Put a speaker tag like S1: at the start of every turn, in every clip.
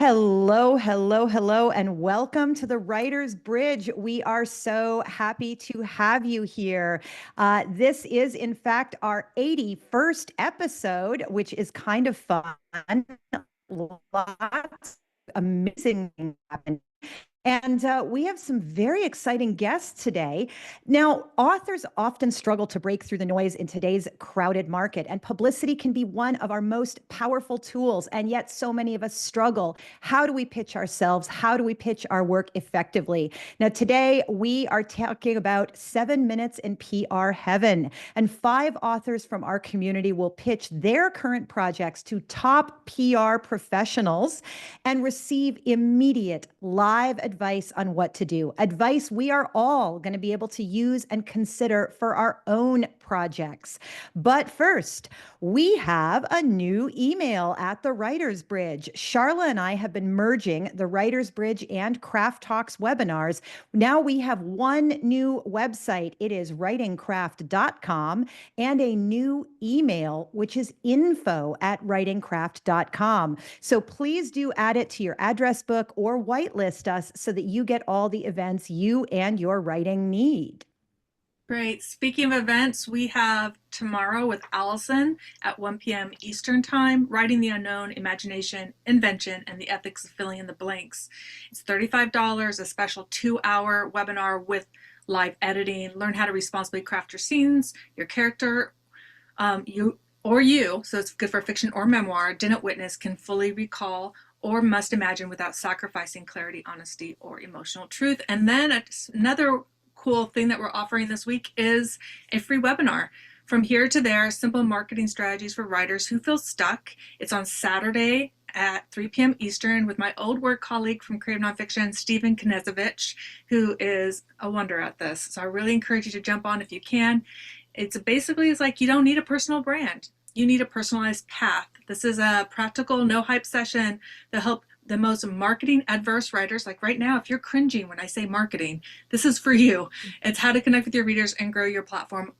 S1: Hello, hello, hello, and welcome to the Writer's Bridge. We are so happy to have you here. This is, in fact, our 81st episode, which is kind of fun. Lots amazing things happened. And we have some very exciting guests today. Now, authors often struggle to break through the noise in today's crowded market, and publicity can be one of our most powerful tools. And yet, so many of us struggle. How do we pitch ourselves? How do we pitch our work effectively? Now, today we are talking about 7 minutes in PR heaven, and 5 authors from our community will pitch their current projects to top PR professionals and receive immediate live advice on what to do. Advice we are all going to be able to use and consider for our own projects. But first, we have a new email at the Writer's Bridge. Sharla and I have been merging the Writer's Bridge and Craft Talks webinars. Now we have one new website. It is writingcraft.com, and a new email, which is info@writingcraft.com. So please do add it to your address book or whitelist us so that you get all the events you and your writing need.
S2: Great. Speaking of events, we have tomorrow with Allison at 1 p.m. Eastern Time, Writing the Unknown, Imagination, Invention, and the Ethics of Filling in the Blanks. It's $35, a special 2-hour webinar with live editing. Learn how to responsibly craft your scenes, your character, you, so it's good for fiction or memoir, didn't witness, can fully recall, or must imagine without sacrificing clarity, honesty, or emotional truth. And then another cool thing that we're offering this week is a free webinar. From Here to There, Simple Marketing Strategies for Writers Who Feel Stuck. It's on Saturday at 3 p.m. Eastern with my old work colleague from Creative Nonfiction, Stephen Knezovich, who is a wonder at this. So I really encourage you to jump on if you can. It's like you don't need a personal brand. You need a personalized path. This is a practical, no hype session to help the most marketing adverse writers. Like right now, if you're cringing when I say marketing, this is for you. It's how to connect with your readers and grow your platform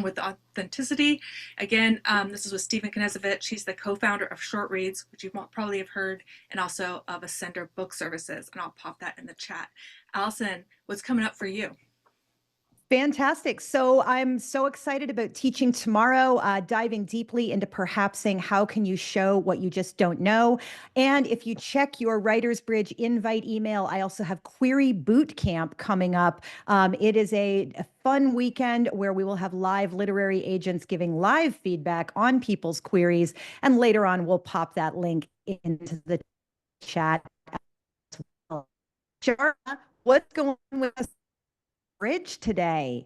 S2: with authenticity. Again, this is with Stephen Knezovich. He's the co-founder of Short Reads, which you probably have heard, and also of Ascender Book Services. And I'll pop that in the chat. Allison, what's coming up for you?
S1: Fantastic. So I'm so excited about teaching tomorrow, diving deeply into perhapsing. How can you show what you just don't know? And if you check your Writer's Bridge invite email, I also have Query Boot Camp coming up. It is a fun weekend where we will have live literary agents giving live feedback on people's queries. And later on, we'll pop that link into the chat as well. Sure. What's going on with us? Bridge today?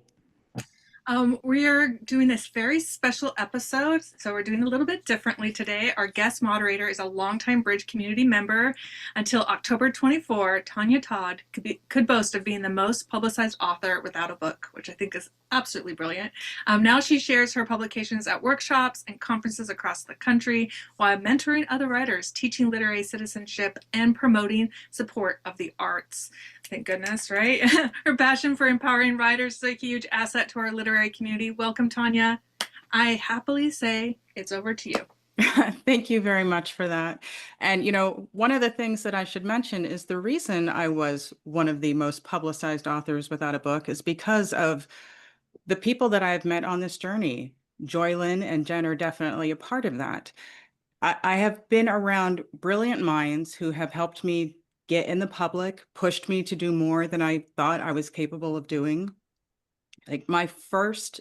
S2: We are doing this very special episode, so we're doing a little bit differently today. Our guest moderator is a longtime Bridge community member. Until October 24, Tanya Todd could boast of being the most publicized author without a book, which I think is absolutely brilliant. Now she shares her publications at workshops and conferences across the country while mentoring other writers, teaching literary citizenship, and promoting support of the arts. Thank goodness, right? Her passion for empowering writers is a huge asset to our literary community. Welcome, Tanya. I happily say it's over to you.
S3: Thank you very much for that. And, one of the things that I should mention is the reason I was one of the most publicized authors without a book is because of the people that I've met on this journey. Joylyn and Jen are definitely a part of that. I have been around brilliant minds who have helped me get in the public, pushed me to do more than I thought I was capable of doing. Like my first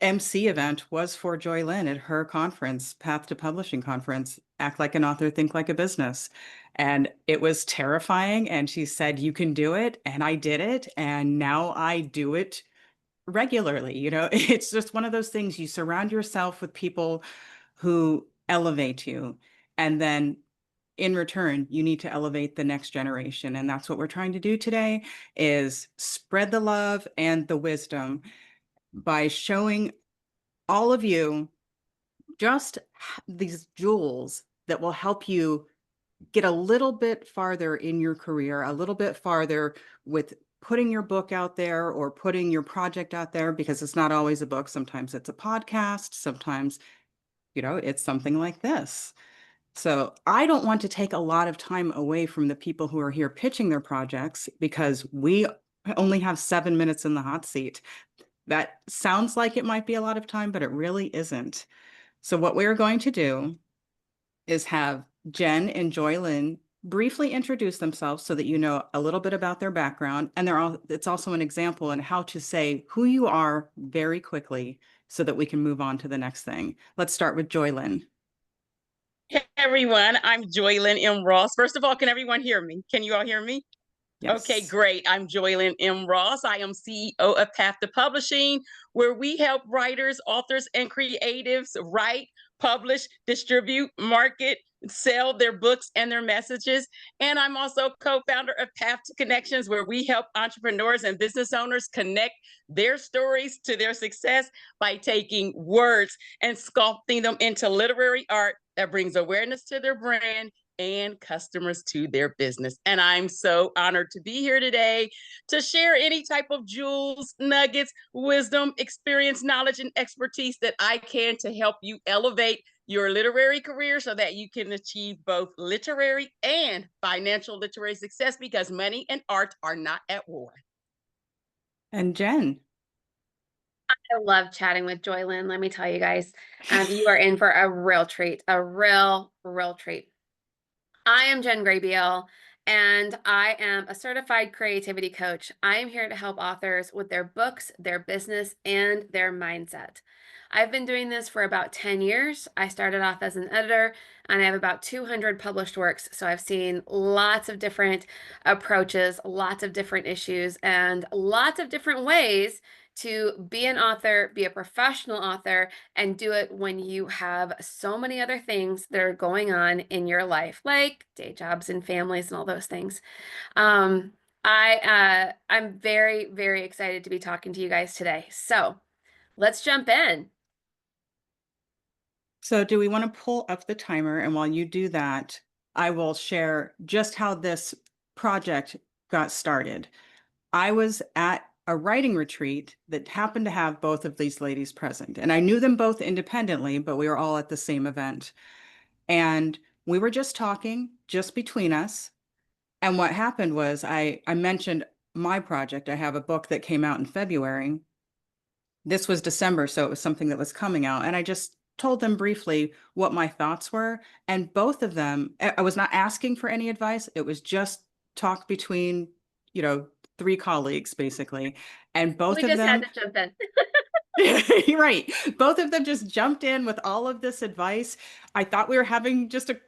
S3: MC event was for Joylyn at her conference, Path to Publishing conference, Act Like an Author, Think Like a Business. And it was terrifying. And she said, you can do it. And I did it. And now I do it regularly. It's just one of those things. You surround yourself with people who elevate you. And then in return, you need to elevate the next generation. And that's what we're trying to do today is spread the love and the wisdom by showing all of you just these jewels that will help you get a little bit farther in your career, a little bit farther with putting your book out there or putting your project out there, because it's not always a book. Sometimes it's a podcast. Sometimes, it's something like this. So I don't want to take a lot of time away from the people who are here pitching their projects because we only have 7 minutes in the hot seat. That sounds like it might be a lot of time, but it really isn't. So what we're going to do is have Jen and Joylyn briefly introduce themselves so that you know a little bit about their background. And it's also an example in how to say who you are very quickly so that we can move on to the next thing. Let's start with Joylyn.
S4: Hey everyone, I'm Joylyn M. Ross. First of all, can everyone hear me? Can you all hear me?
S3: Yes.
S4: Okay, great. I'm Joylyn M. Ross. I am CEO of Path to Publishing, where we help writers, authors, and creatives write, publish, distribute, market, sell their books and their messages. And I'm also co-founder of Path to Connections, where we help entrepreneurs and business owners connect their stories to their success by taking words and sculpting them into literary art that brings awareness to their brand and customers to their business. And I'm so honored to be here today to share any type of jewels, nuggets, wisdom, experience, knowledge, and expertise that I can to help you elevate your literary career so that you can achieve both literary and financial literary success, because money and art are not at war.
S3: And Jen.
S5: I love chatting with Joylyn. Let me tell you guys, you are in for a real treat, a real treat. I am Jen Graybeal, and I am a certified creativity coach. I am here to help authors with their books, their business, and their mindset. I've been doing this for about 10 years. I started off as an editor, and I have about 200 published works. So I've seen lots of different approaches, lots of different issues, and lots of different ways to be an author, be a professional author, and do it when you have so many other things that are going on in your life, like day jobs and families and all those things. I'm very excited to be talking to you guys today. So let's jump in.
S3: So do we want to pull up the timer? And while you do that, I will share just how this project got started. I was at a writing retreat that happened to have both of these ladies present. And I knew them both independently, but we were all at the same event. And we were just talking just between us. And what happened was I mentioned my project. I have a book that came out in February. This was December, so it was something that was coming out. And I just told them briefly what my thoughts were. And both of them, I was not asking for any advice. It was just talk between, three colleagues, basically. And both of them
S5: Had to jump in.
S3: You're right. Both of them just jumped in with all of this advice. I thought we were having just a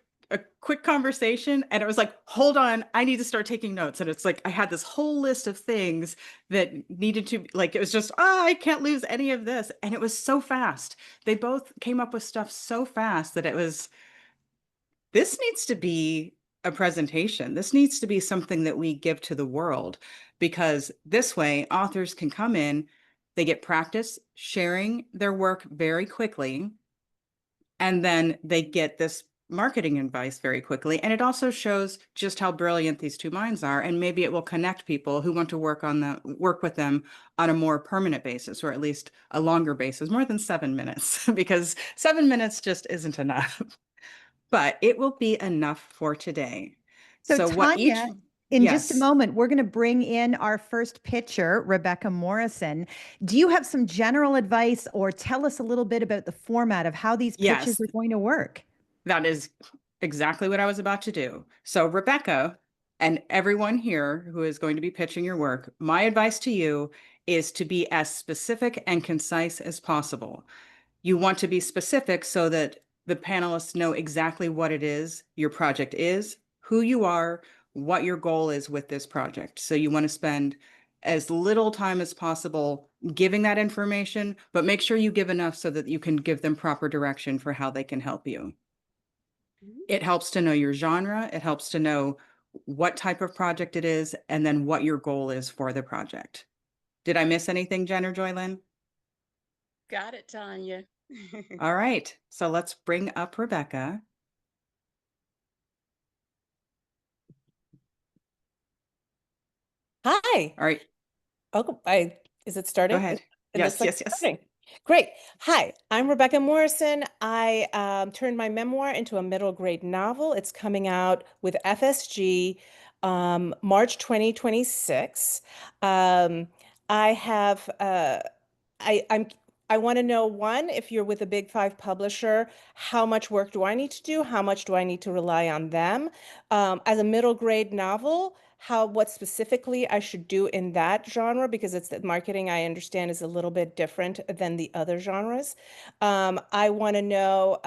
S3: quick conversation, and it was like, hold on, I need to start taking notes. And it's like, I had this whole list of things that needed to, like, it was just, I can't lose any of this. And it was so fast. They both came up with stuff so fast that this needs to be a presentation. This needs to be something that we give to the world, because this way authors can come in, they get practice sharing their work very quickly, and then they get this marketing advice very quickly. And it also shows just how brilliant these two minds are. And maybe it will connect people who want to work with them on a more permanent basis, or at least a longer basis, more than 7 minutes, because 7 minutes just isn't enough. But it will be enough for today.
S1: So Tanya, in just a moment, we're going to bring in our first pitcher, Rebecca Morrison. Do you have some general advice, or tell us a little bit about the format of how these pitches are going to work?
S3: That is exactly what I was about to do. So Rebecca and everyone here who is going to be pitching your work, my advice to you is to be as specific and concise as possible. You want to be specific so that the panelists know exactly what it is your project is, who you are, what your goal is with this project. So you want to spend as little time as possible giving that information, but make sure you give enough so that you can give them proper direction for how they can help you. It helps to know your genre. It helps to know what type of project it is, and then what your goal is for the project. Did I miss anything, Jen or Joylyn?
S4: Got it, Tanya.
S3: All right, so let's bring up Rebecca.
S6: Hi.
S3: All right.
S6: Oh, is it starting?
S3: Go ahead.
S6: Yes.
S3: Yes.
S6: Starting. Great. Hi, I'm Rebecca Morrison. I turned my memoir into a middle grade novel. It's coming out with FSG March 2026. I have I'm I want to know, one, if you're with a big five publisher, how much work do I need to do? How much do I need to rely on them? As a middle grade novel, what specifically I should do in that genre, because it's the marketing I understand is a little bit different than the other genres. I want to know,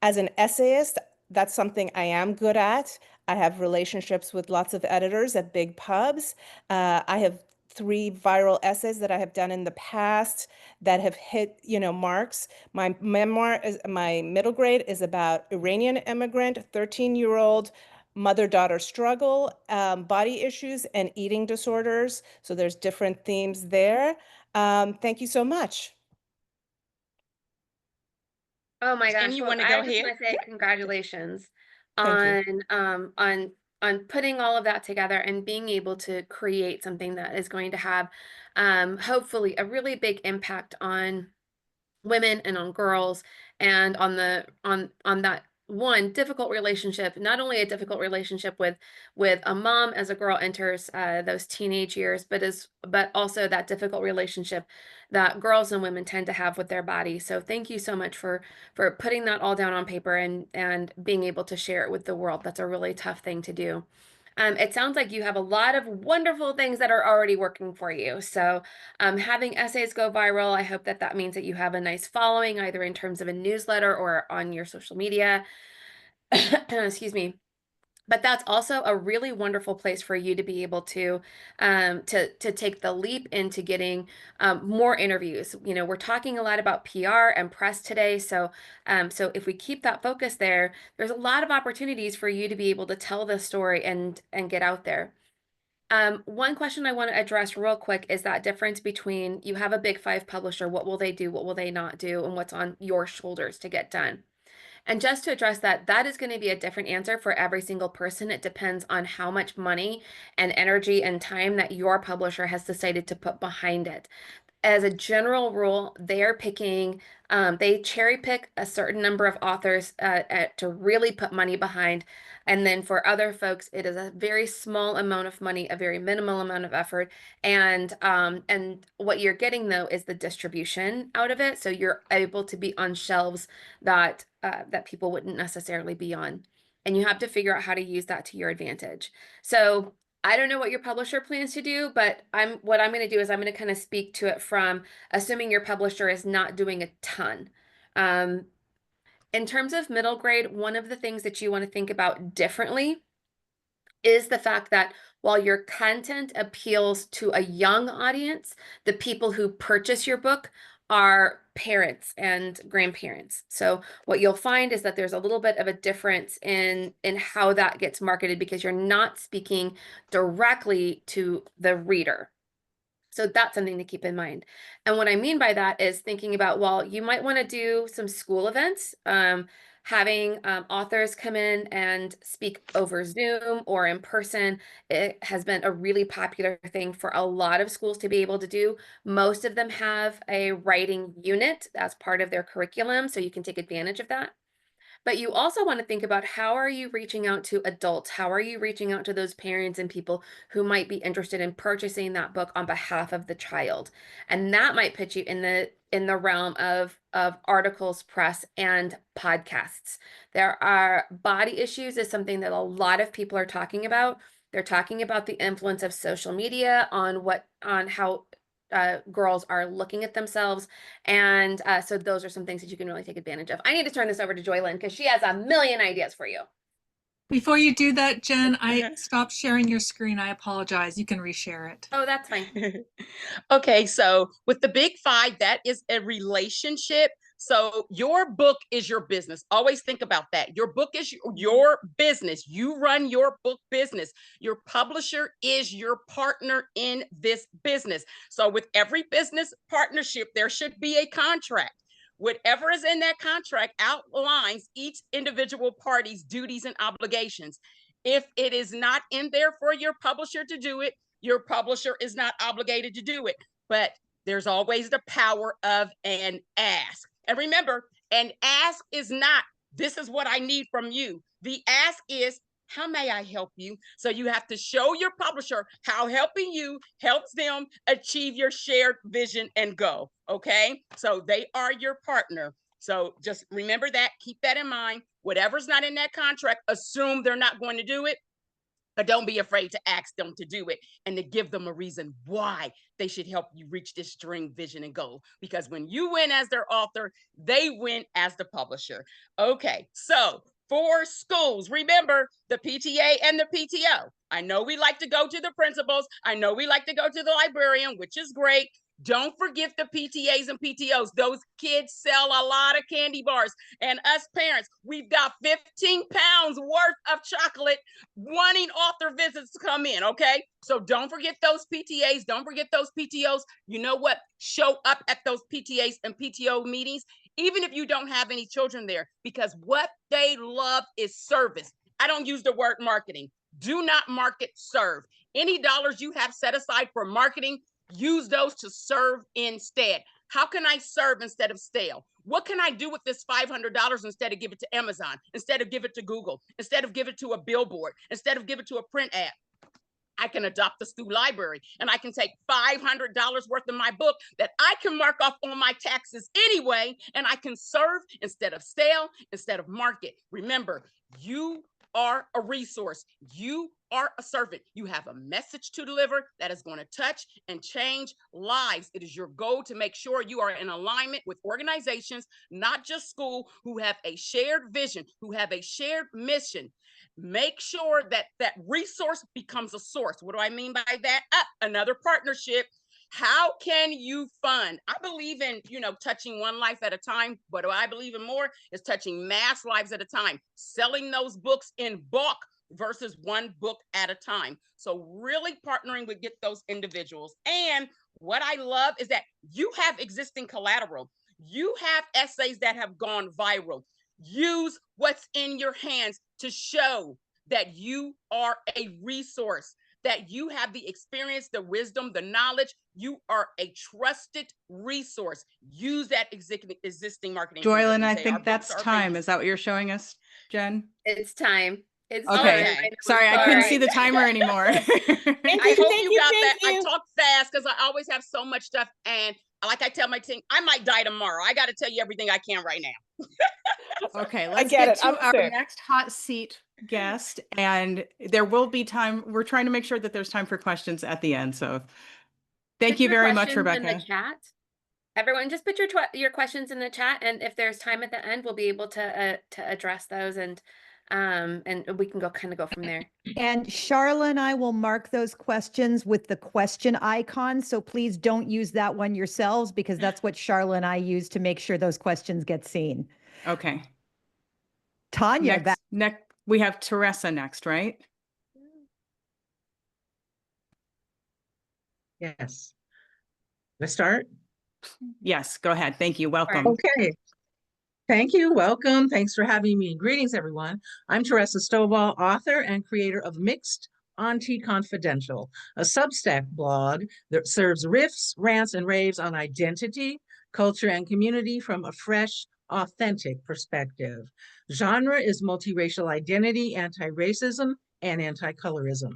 S6: as an essayist, that's something I am good at. I have relationships with lots of editors at big pubs. I have 3 viral essays that I have done in the past that have hit, marks. My memoir is my middle grade is about Iranian immigrant, 13-year-old mother-daughter struggle, body issues, and eating disorders. So there's different themes there. Thank you so much.
S5: Oh my
S4: Jen,
S5: gosh.
S4: you
S5: Well,
S4: want to
S5: I
S4: go
S5: just
S4: ahead?
S5: want to say congratulations
S6: Thank you.
S5: on putting all of that together and being able to create something that is going to have hopefully a really big impact on women and on girls, and on the on that one difficult relationship, not only a difficult relationship with a mom as a girl enters those teenage years, but also that difficult relationship that girls and women tend to have with their body. So thank you so much for putting that all down on paper and being able to share it with the world. That's a really tough thing to do. It sounds like you have a lot of wonderful things that are already working for you. So having essays go viral, I hope that that means that you have a nice following, either in terms of a newsletter or on your social media. Excuse me. But that's also a really wonderful place for you to be able to take the leap into getting more interviews. You know, we're talking a lot about PR and press today, so so if we keep that focus there, there's a lot of opportunities for you to be able to tell this story and get out there. One question I want to address real quick is that difference between you have a big five publisher, what will they do, what will they not do, and what's on your shoulders to get done. And just to address that, that is going to be a different answer for every single person. It depends on how much money and energy and time that your publisher has decided to put behind it. As a general rule, they cherry pick a certain number of authors to really put money behind. And then for other folks, it is a very small amount of money, a very minimal amount of effort. And what you're getting though is the distribution out of it. So you're able to be on shelves that people wouldn't necessarily be on. And you have to figure out how to use that to your advantage. So I don't know what your publisher plans to do, but what I'm going to do is I'm going to kind of speak to it from assuming your publisher is not doing a ton. Um, in terms of middle grade, one of the things that you want to think about differently is the fact that while your content appeals to a young audience, the people who purchase your book are parents and grandparents. So what you'll find is that there's a little bit of a difference in how that gets marketed because you're not speaking directly to the reader. So that's something to keep in mind. And what I mean by that is thinking about, well, you might want to do some school events, having authors come in and speak over Zoom or in person. It has been a really popular thing for a lot of schools to be able to do. Most of them have a writing unit as part of their curriculum, so you can take advantage of that. But you also want to think about how are you reaching out to adults? How are you reaching out to those parents and people who might be interested in purchasing that book on behalf of the child? And that might put you in the realm of articles, press, and podcasts. There are body issues is something that a lot of people are talking about. They're talking about the influence of social media on how girls are looking at themselves. And so those are some things that you can really take advantage of. I need to turn this over to Joylyn because she has a million ideas for you.
S2: Before you do that, Jen, I stopped sharing your screen. I apologize. You can reshare it.
S5: Oh, that's fine.
S4: Okay, so with the big five, that is a relationship. So your book is your business. Always think about that. Your book is your business. You run your book business. Your publisher is your partner in this business. So with every business partnership, there should be a contract. Whatever is in that contract outlines each individual party's duties and obligations. If it is not in there for your publisher to do it, your publisher is not obligated to do it. But There's always the power of an ask. And remember, an ask is not, this is what I need from you. The ask is, how may I help you? So you have to show your publisher how helping you helps them achieve your shared vision and goal. Okay, so they are your partner. So just remember that, keep that in mind. Whatever's not in that contract, assume they're not going to do it, but don't be afraid to ask them to do it and to give them a reason why they should help you reach this dream, vision, and goal. Because when you win as their author, they win as the publisher. Okay, so for schools, remember the PTA and the PTO. I know we like to go to the principals. I know we like to go to the librarian, which is great. Don't forget the PTAs and PTOs. Those kids sell a lot of candy bars. And us parents, we've got 15 pounds worth of chocolate wanting author visits to come in, okay? So don't forget those PTAs. Don't forget those PTOs. You know what? Show up at those PTAs and PTO meetings, even if you don't have any children there, because what they love is service. I don't use the word marketing. Do not market, serve. Any dollars you have set aside for marketing, use those to serve instead. How can I serve instead of stale? What can I do with this $500 instead of give it to Amazon, instead of give it to Google, instead of give it to a billboard, instead of give it to a print ad? I can adopt the Stu Library and I can take $500 worth of my book that I can mark off on my taxes anyway, and I can serve instead of stale, instead of market. Remember, you are a resource. You are a servant. You have a message to deliver that is going to touch and change lives. It is your goal to make sure you are in alignment with organizations, not just school, who have a shared vision, who have a shared mission. Make sure that that resource becomes a source. What do I mean by that? Another partnership. How can you fund? I believe in, touching one life at a time, but what I believe in more is touching mass lives at a time, selling those books in bulk versus one book at a time. So really partnering with get those individuals. And what I love is that you have existing collateral. You have essays that have gone viral. Use what's in your hands to show that you are a resource, that you have the experience, the wisdom, the knowledge. You are a trusted resource. Use that existing marketing.
S3: Joylyn, I think that's time. Is that what you're showing us, Jen?
S5: It's time. It's
S3: okay.
S5: time.
S3: Sorry, I couldn't see the timer anymore.
S4: I hope you got that. I talk fast because I always have so much stuff. And like I tell my team, I might die tomorrow. I got to tell you everything I can right now.
S3: Okay, let's get to our next hot seat guest. And there will be time. We're trying to make sure that there's time for questions at the end. So thank you very much, Rebecca.
S5: In the chat. Everyone, just put your questions in the chat. And if there's time at the end, we'll be able to address those, and we can go from there.
S1: And Sharla and I will mark those questions with the question icon. So please don't use that one yourselves, because that's what Sharla and I use to make sure those questions get seen.
S3: Okay.
S1: Tanya,
S3: next we have Teresa next, right?
S7: Yes. Let's start.
S3: Yes, go ahead. Thank you. Welcome.
S7: Okay. Thank you. Welcome. Thanks for having me. Greetings, everyone. I'm Teresa Stovall, author and creator of Mixed Auntie Confidential, a Substack blog that serves riffs, rants, and raves on identity, culture, and community from a fresh, authentic perspective. Genre is multiracial identity, anti-racism, and anti-colorism.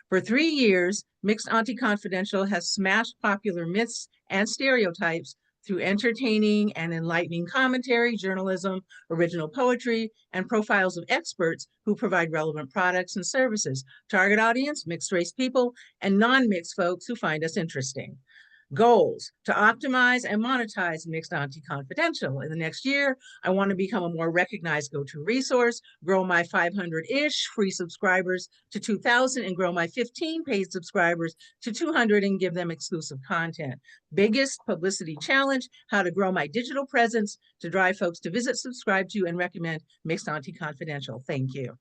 S7: For 3 years, Mixed Auntie Confidential has smashed popular myths and stereotypes through entertaining and enlightening commentary, journalism, original poetry, and profiles of experts who provide relevant products and services. Target audience, mixed race people, and non-mixed folks who find us interesting. Goals: to optimize and monetize Mixed Auntie Confidential. In the next year, I want to become a more recognized go-to resource, grow my 500-ish free subscribers to 2,000, and grow my 15 paid subscribers to 200 and give them exclusive content. Biggest publicity challenge: how to grow my digital presence to drive folks to visit, subscribe to, and recommend Mixed Auntie Confidential. Thank you.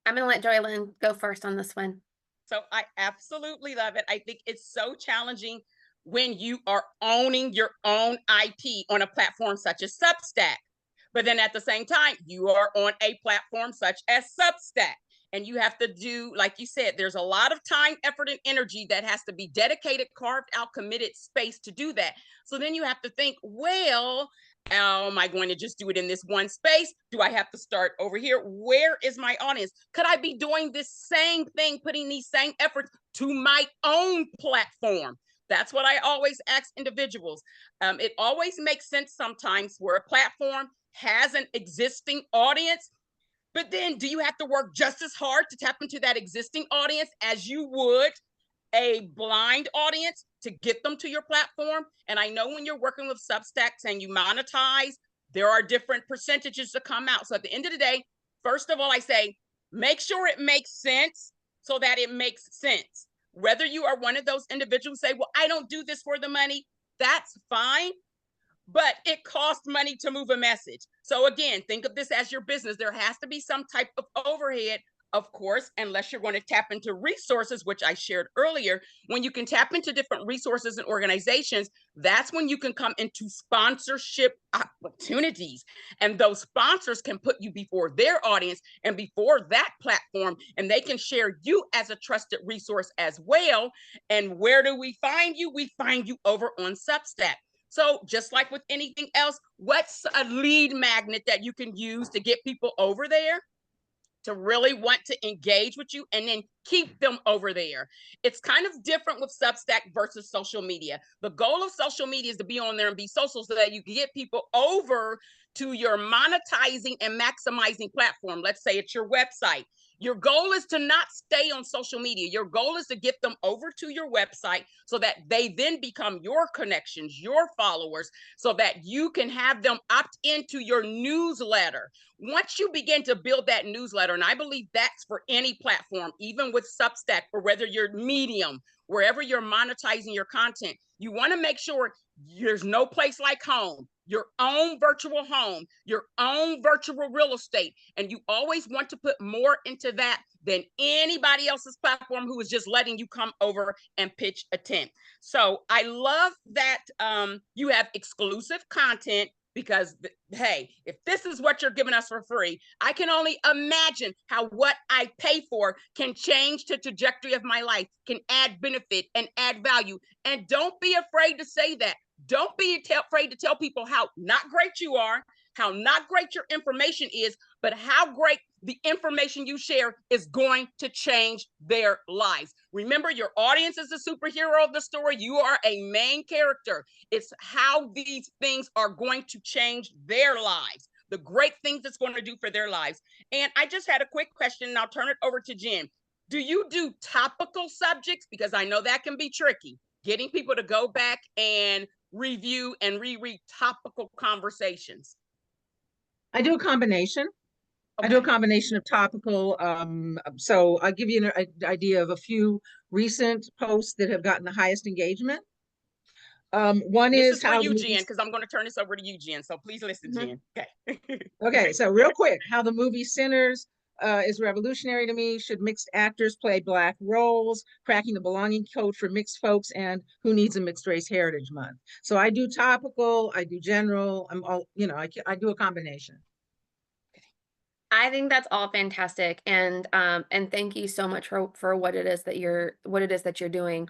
S5: I'm going to let Joylyn go first on this one.
S4: So I absolutely love it. I think it's so challenging when you are owning your own IP on a platform such as Substack. But then at the same time, you are on a platform such as Substack. and you have to do, like you said, there's a lot of time, effort, and energy that has to be dedicated, carved out, committed space to do that. So then you have to think, well, am I going to just do it in this one space? Do I have to start over here? Where is my audience? Could I be doing this same thing, putting these same efforts to my own platform? That's what I always ask individuals. It always makes sense sometimes where a platform has an existing audience, but then do you have to work just as hard to tap into that existing audience as you would a blind audience to get them to your platform? And I know when you're working with Substacks and you monetize, there are different percentages to come out. So at the end of the day, first of all, I say, make sure it makes sense so that it makes sense. Whether you are one of those individuals who say, well, I don't do this for the money, that's fine. But it costs money to move a message. So again, think of this as your business. There has to be some type of overhead, of course, unless you're going to tap into resources, which I shared earlier. When you can tap into different resources and organizations, that's when you can come into sponsorship opportunities. And those sponsors can put you before their audience and before that platform, and they can share you as a trusted resource as well. And where do we find you? We find you over on Substack. So just like with anything else, what's a lead magnet that you can use to get people over there to really want to engage with you and then keep them over there? It's kind of different with Substack versus social media. The goal of social media is to be on there and be social so that you can get people over to your monetizing and maximizing platform. Let's say it's your website. Your goal is to not stay on social media. Your goal is to get them over to your website so that they then become your connections, your followers, so that you can have them opt into your newsletter. Once you begin to build that newsletter, and I believe that's for any platform, even with Substack, or whether you're Medium, wherever you're monetizing your content, you want to make sure there's no place like home. Your own virtual home, your own virtual real estate. And you always want to put more into that than anybody else's platform who is just letting you come over and pitch a tent. So I love that you have exclusive content, because hey, if this is what you're giving us for free, I can only imagine how what I pay for can change the trajectory of my life, can add benefit and add value. And don't be afraid to say that. Don't be afraid to tell people how not great you are, how not great your information is, but how great the information you share is going to change their lives. Remember, your audience is the superhero of the story. You are a main character. It's how these things are going to change their lives, the great things it's going to do for their lives. And I just had a quick question, and I'll turn it over to Jen. Do you do topical subjects? Because I know that can be tricky, getting people to go back and review and reread topical conversations.
S7: I do a combination.
S4: Okay.
S7: I do a combination of topical. So I'll give you an idea of a few recent posts that have gotten the highest engagement. One
S4: This
S7: is
S4: for
S7: how
S4: you, Jen, because I'm going to turn this over to you, Jen. So please listen, Jen. Okay.
S7: Okay, so real quick, how the movie Sinners is revolutionary to me. Should mixed actors play Black roles? Cracking the belonging code for mixed folks, and who needs a mixed race heritage month? So I do topical, I do general. I'm all, I do a combination.
S5: I think that's all fantastic, and thank you so much for what it is that you're doing.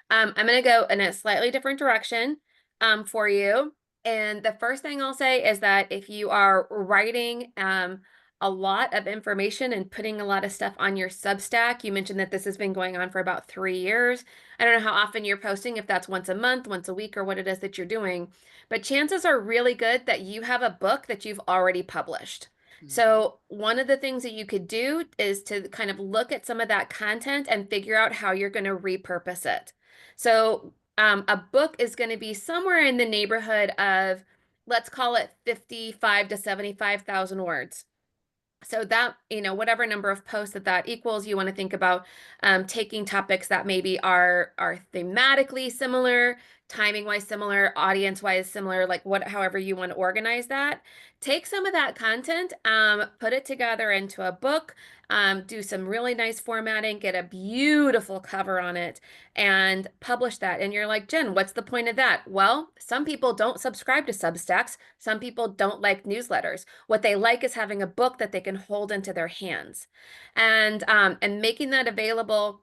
S5: I'm gonna go in a slightly different direction for you. And the first thing I'll say is that if you are writing a lot of information and putting a lot of stuff on your Substack, you mentioned that this has been going on for about 3 years. I don't know how often you're posting, if that's once a month, once a week, or what it is that you're doing, but chances are really good that you have a book that you've already published. So one of the things that you could do is to kind of look at some of that content and figure out how you're going to repurpose it. So a book is going to be somewhere in the neighborhood of, let's call it 55 to 75,000 words. So that, whatever number of posts that equals, you want to think about taking topics that maybe are thematically similar timing wise similar, audience wise similar, like however you want to organize that. Take some of that content, put it together into a book, do some really nice formatting, get a beautiful cover on it, and publish that. And you're like, Jen, what's the point of that? Well, some people don't subscribe to Substacks. Some people don't like newsletters. What they like is having a book that they can hold into their hands, and making that available.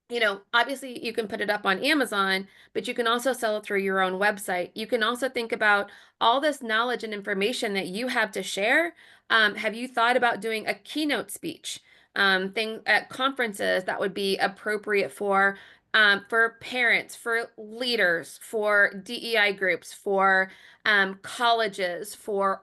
S5: You know, obviously you can put it up on Amazon, but you can also sell it through your own website. You can also think about all this knowledge and information that you have to share. Have you thought about doing a keynote speech thing at conferences that would be appropriate for parents, for leaders, for DEI groups, for colleges, for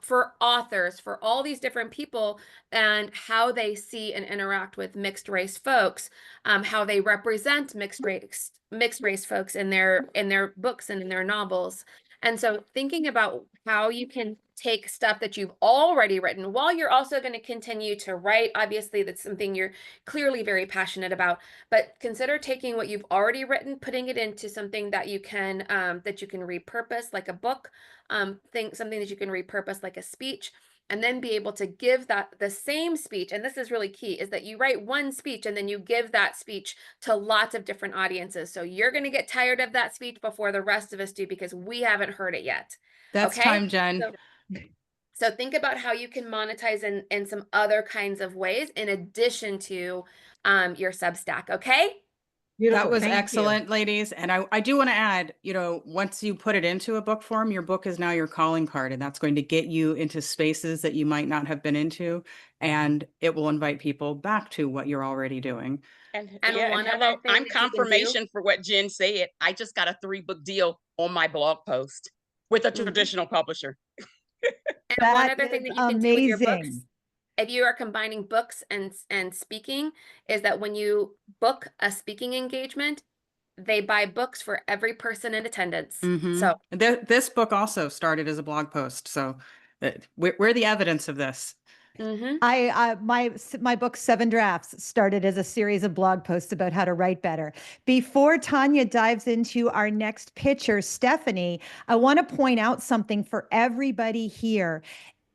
S5: for authors, for all these different people, and how they see and interact with mixed race folks, how they represent mixed race folks in their books and in their novels. And so thinking about how you can take stuff that you've already written while you're also going to continue to write. Obviously, that's something you're clearly very passionate about, but consider taking what you've already written, putting it into something that you can repurpose, like a book, something that you can repurpose like a speech, and then be able to give that the same speech. And this is really key, is that you write one speech and then you give that speech to lots of different audiences. So you're going to get tired of that speech before the rest of us do, because we haven't heard it yet.
S3: That's
S5: okay?
S3: time, Jen.
S5: So think about how you can monetize in some other kinds of ways in addition to your Substack. Okay.
S3: That was
S7: Thank you.
S3: excellent, ladies. And I do want to add, once you put it into a book form, your book is now your calling card, and that's going to get you into spaces that you might not have been into, and it will invite people back to what you're already doing.
S4: And
S5: one
S4: hello,
S5: other thing
S4: I'm
S5: that you can do-
S4: confirmation for what Jen said. I just got a 3-book deal on my blog post with a traditional publisher.
S5: And
S1: That
S5: one other thing that you can do with your books,
S1: amazing.
S5: if you are combining books and speaking, is that when you book a speaking engagement, they buy books for every person in attendance.
S3: Mhm.
S5: So
S3: This book also started as a blog post, so we're the evidence of this.
S5: mhm.
S1: My book 7 Drafts started as a series of blog posts about how to write better. Before Tanya dives into our next pitcher, Stephanie, I want to point out something for everybody here.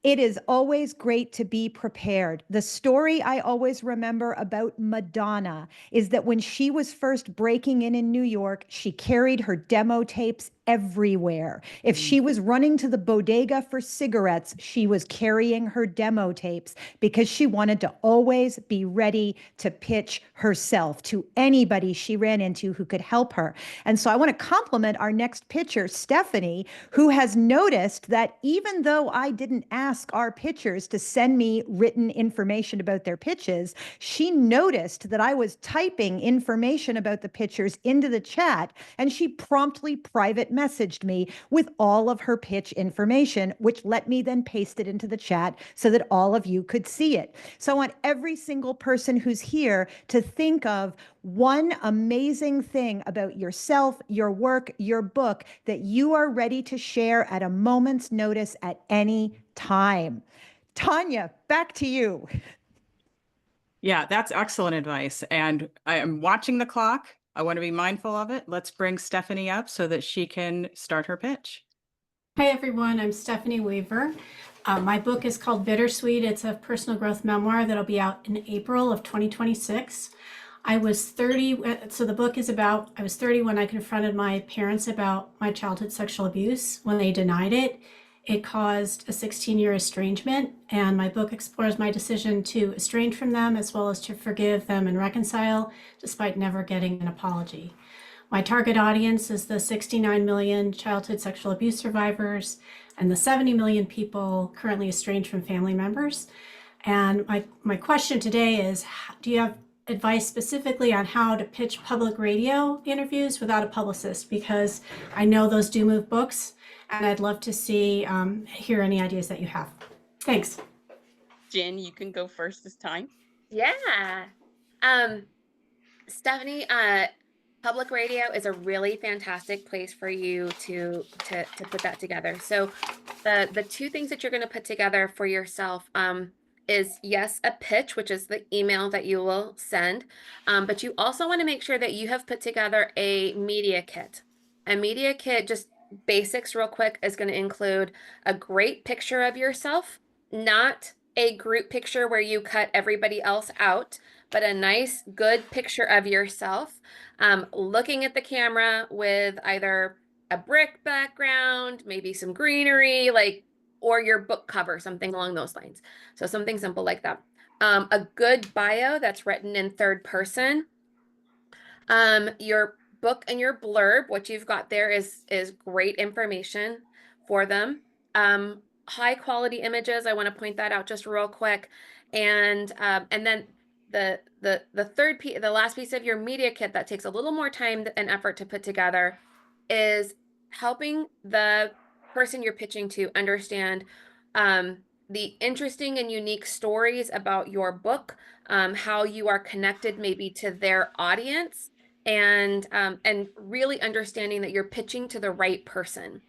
S1: It is always great to be prepared. The story I always remember about Madonna is that when she was first breaking in New York, she carried her demo tapes everywhere. If she was running to the bodega for cigarettes, she was carrying her demo tapes because she wanted to always be ready to pitch herself to anybody she ran into who could help her. And so I want to compliment our next pitcher, Stephanie, who has noticed that even though I didn't ask our pitchers to send me written information about their pitches, she noticed that I was typing information about the pitchers into the chat, and she promptly private messaged me with all of her pitch information, which let me then paste it into the chat so that all of you could see it. So I want every single person who's here to think of one amazing thing about yourself, your work, your book that you are ready to share at a moment's notice at any time. Tanya, back to you.
S3: Yeah, that's excellent advice. And I am watching the clock. I want to be mindful of it. Let's bring Stephanie up so that she can start her pitch.
S8: Hi, everyone. I'm Stephanie Weaver. My book is called Bittersweet. It's a personal growth memoir that'll be out in April of 2026. I was 30. So the book is about, I was 30 when I confronted my parents about my childhood sexual abuse. When they denied it, it caused a 16-year estrangement. And my book explores my decision to estrange from them as well as to forgive them and reconcile, despite never getting an apology. My target audience is the 69 million childhood sexual abuse survivors and the 70 million people currently estranged from family members. And my question today is, do you have advice specifically on how to pitch public radio interviews without a publicist? Because I know those do move books, and I'd love to hear any ideas that you have. Thanks.
S4: Jen, you can go first this time.
S5: Yeah. Stephanie, public radio is a really fantastic place for you to put that together. So the two things that you're going to put together for yourself is, yes, a pitch, which is the email that you will send, but you also want to make sure that you have put together a media kit. A media kit, just basics real quick, is going to include a great picture of yourself, not a group picture where you cut everybody else out, but a nice, good picture of yourself, looking at the camera with either a brick background, maybe some greenery, like, or your book cover, something along those lines. So something simple like that. A good bio that's written in third person. Your book and your blurb, what you've got there is great information for them. High quality images, I want to point that out just real quick. And then the last piece of your media kit that takes a little more time and effort to put together is helping the person you're pitching to understand the interesting and unique stories about your book, how you are connected maybe to their audience, and really understanding that you're pitching to the right person.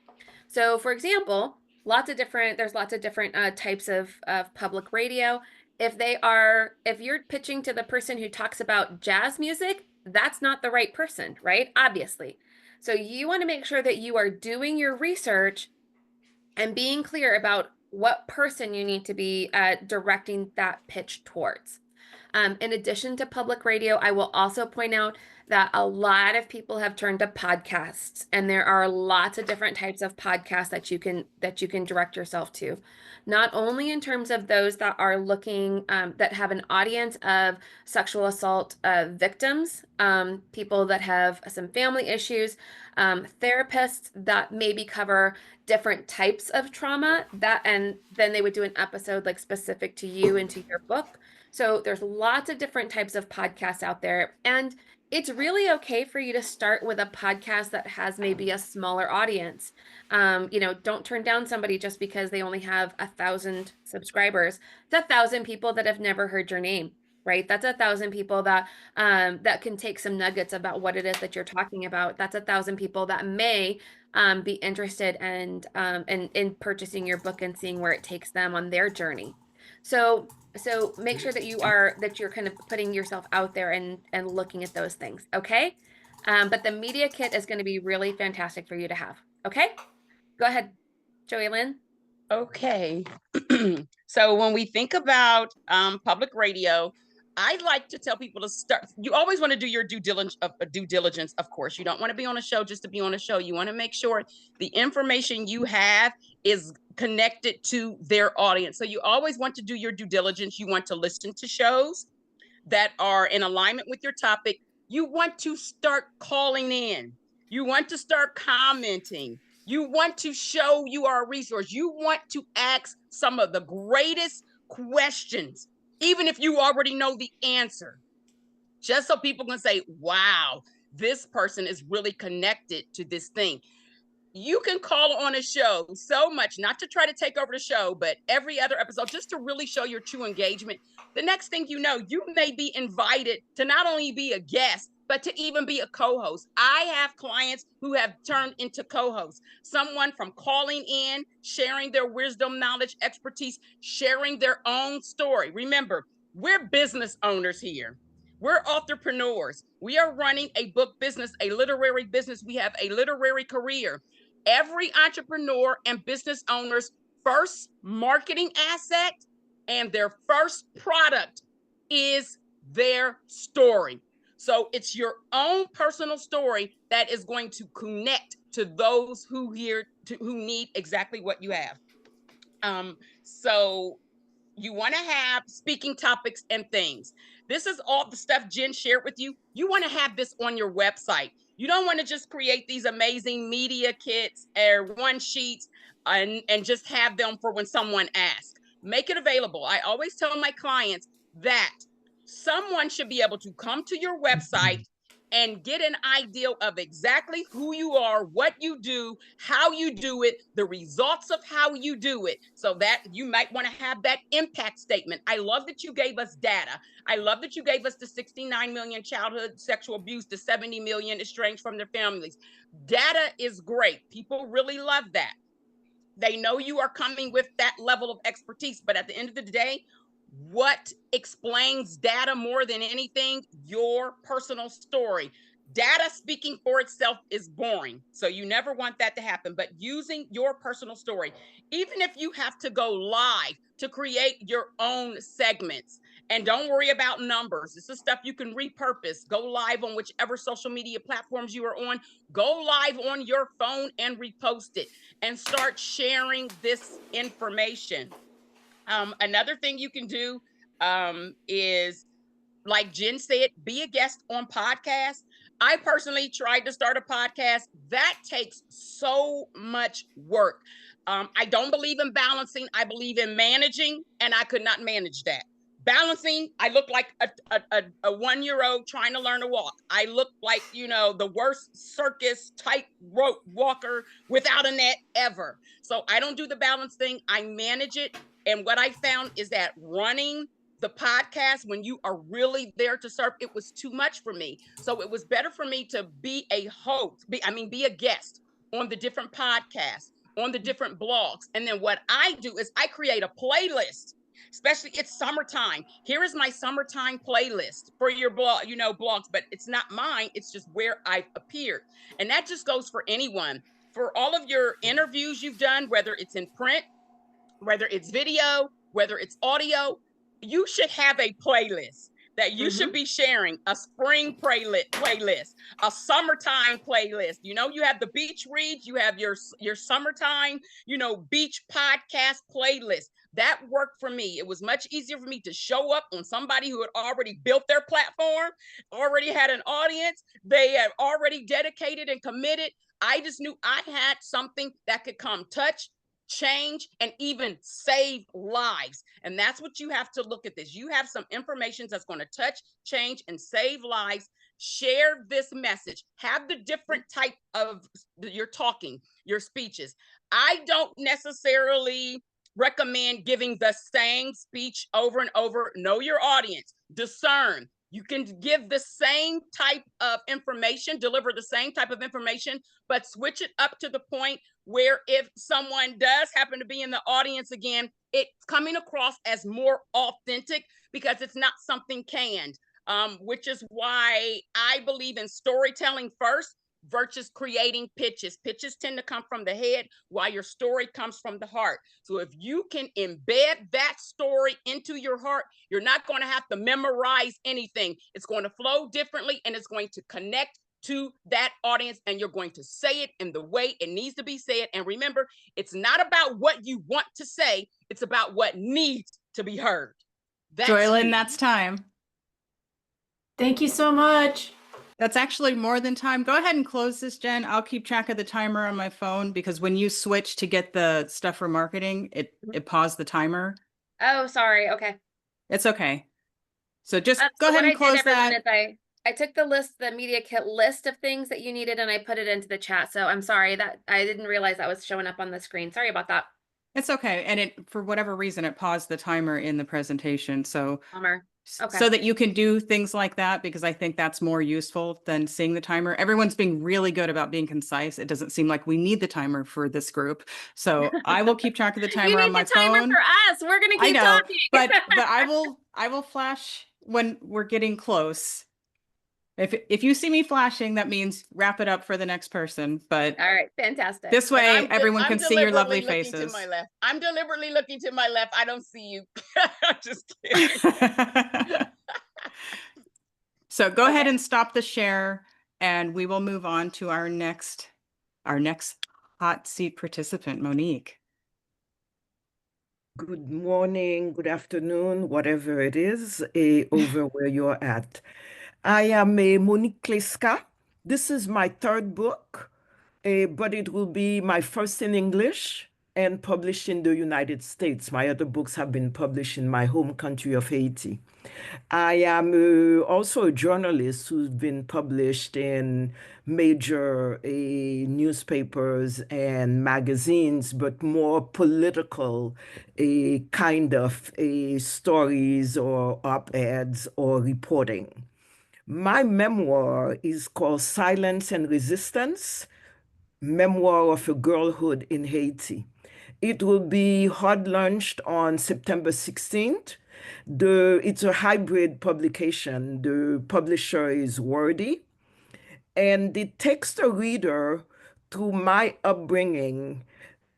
S5: So, for example, there's lots of different types of public radio. If you're pitching to the person who talks about jazz music, that's not the right person, right? Obviously. So you want to make sure that you are doing your research and being clear about what person you need to be directing that pitch towards. In addition to public radio, I will also point out that a lot of people have turned to podcasts, and there are lots of different types of podcasts that you can direct yourself to. Not only in terms of those that are looking that have an audience of sexual assault victims, people that have some family issues, therapists that maybe cover different types of trauma, and then they would do an episode like specific to you and to your book. So there's lots of different types of podcasts out there. And it's really okay for you to start with a podcast that has maybe a smaller audience. Don't turn down somebody just because they only have 1,000 subscribers. It's 1,000 people that have never heard your name, right? That's 1,000 people that can take some nuggets about what it is that you're talking about. That's 1,000 people that may be interested in purchasing your book and seeing where it takes them on their journey. So make sure that you're kind of putting yourself out there and looking at those things, okay? But the media kit is going to be really fantastic for you to have, okay? Go ahead, Joey Lynn.
S4: Okay. So when we think about public radio, I like to tell people to start. You always want to do your due diligence, of course. You don't want to be on a show just to be on a show. You want to make sure the information you have is connected to their audience. So you always want to do your due diligence. You want to listen to shows that are in alignment with your topic. You want to start calling in. You want to start commenting. You want to show you are a resource. You want to ask some of the greatest questions, even if you already know the answer, just so people can say, wow, this person is really connected to this thing. You can call on a show so much, not to try to take over the show, but every other episode, just to really show your true engagement. The next thing you know, you may be invited to not only be a guest, but to even be a co-host. I have clients who have turned into co-hosts, someone from calling in, sharing their wisdom, knowledge, expertise, sharing their own story. Remember, we're business owners here. We're entrepreneurs. We are running a book business, a literary business. We have a literary career. Every entrepreneur and business owner's first marketing asset and their first product is their story. So it's your own personal story that is going to connect to those who need exactly what you have. So you want to have speaking topics and things. This is all the stuff Jen shared with you. You want to have this on your website. You don't want to just create these amazing media kits or one sheets and just have them for when someone asks. Make it available. I always tell my clients that someone should be able to come to your website and get an idea of exactly who you are, what you do, how you do it, the results of how you do it, so that you might want to have that impact statement. I love that you gave us data. I love that you gave us the 69 million childhood sexual abuse, the 70 million estranged from their families. Data is great. People really love that. They know you are coming with that level of expertise, but at the end of the day, what explains data more than anything? Your personal story. Data speaking for itself is boring. So you never want that to happen, but using your personal story, even if you have to go live to create your own segments, and don't worry about numbers. This is stuff you can repurpose. Go live on whichever social media platforms you are on. Go live on your phone and repost it and start sharing this information. Another thing you can do is, like Jen said, be a guest on podcasts. I personally tried to start a podcast. That takes so much work. I don't believe in balancing. I believe in managing, and I could not manage that. Balancing, I look like a 1-year-old trying to learn to walk. I look like, the worst circus type rope walker without a net ever. So I don't do the balance thing. I manage it. And what I found is that running the podcast, when you are really there to serve, it was too much for me. So it was better for me to be a host, be a guest on the different podcasts, on the different blogs. And then what I do is I create a playlist, especially it's summertime. Here is my summertime playlist for your blog, blogs, but it's not mine. It's just where I've appeared. And that just goes for anyone. For all of your interviews you've done, whether it's in print, whether it's video, whether it's audio, you should have a playlist that you should be sharing. A spring playlist, a summertime playlist. You have the beach reads, you have your summertime, beach podcast playlist. That worked for me. It was much easier for me to show up on somebody who had already built their platform, already had an audience, they had already dedicated and committed. I just knew I had something that could come touch, change, and even save lives. And that's what you have to look at this. You have some information that's going to touch, change, and save lives. Share this message. Have the different type of your talking, your speeches. I don't necessarily recommend giving the same speech over and over. Know your audience. Discern. You can give the same type of information, deliver the same type of information, but switch it up to the point where if someone does happen to be in the audience again, it's coming across as more authentic because it's not something canned, which is why I believe in storytelling first versus creating pitches. Pitches tend to come from the head while your story comes from the heart. So if you can embed that story into your heart, you're not going to have to memorize anything. It's going to flow differently and it's going to connect to that audience, and you're going to say it in the way it needs to be said. And remember, it's not about what you want to say, it's about what needs to be heard.
S3: Joylyn, that's time.
S8: Thank you so much.
S3: That's actually more than time. Go ahead and close this, Jen. I'll keep track of the timer on my phone because when you switch to get the stuff for marketing, it paused the timer.
S5: Oh, sorry. Okay.
S3: It's okay. So just go ahead and close that.
S5: I took the media kit list of things that you needed and I put it into the chat. So I'm sorry that I didn't realize that was showing up on the screen. Sorry about that.
S3: It's okay. And for whatever reason, it paused the timer in the presentation. So,
S5: Bummer. Okay.
S3: So that you can do things like that, because I think that's more useful than seeing the timer. Everyone's being really good about being concise. It doesn't seem like we need the timer for this group. So I will keep track of the timer on my phone.
S5: You need the timer for us. We're going to keep talking.
S3: but I will flash when we're getting close. If you see me flashing, that means wrap it up for the next person. But
S5: all right, fantastic.
S3: This way, everyone can see your lovely faces.
S4: To my left. I'm deliberately looking to my left. I don't see you. I'm just kidding.
S3: So go ahead and stop the share, and we will move on to our next hot seat participant, Monique.
S9: Good morning, good afternoon, whatever it is, over where you're at. I am Monique Kleska. This is my third book, but it will be my first in English and published in the United States. My other books have been published in my home country of Haiti. I am also a journalist who's been published in major newspapers and magazines, but more political kind of stories or op-eds or reporting. My memoir is called Silence and Resistance, Memoir of a Girlhood in Haiti. It will be hard launched on September 16th. It's a hybrid publication. The publisher is Wordy, and it takes the reader through my upbringing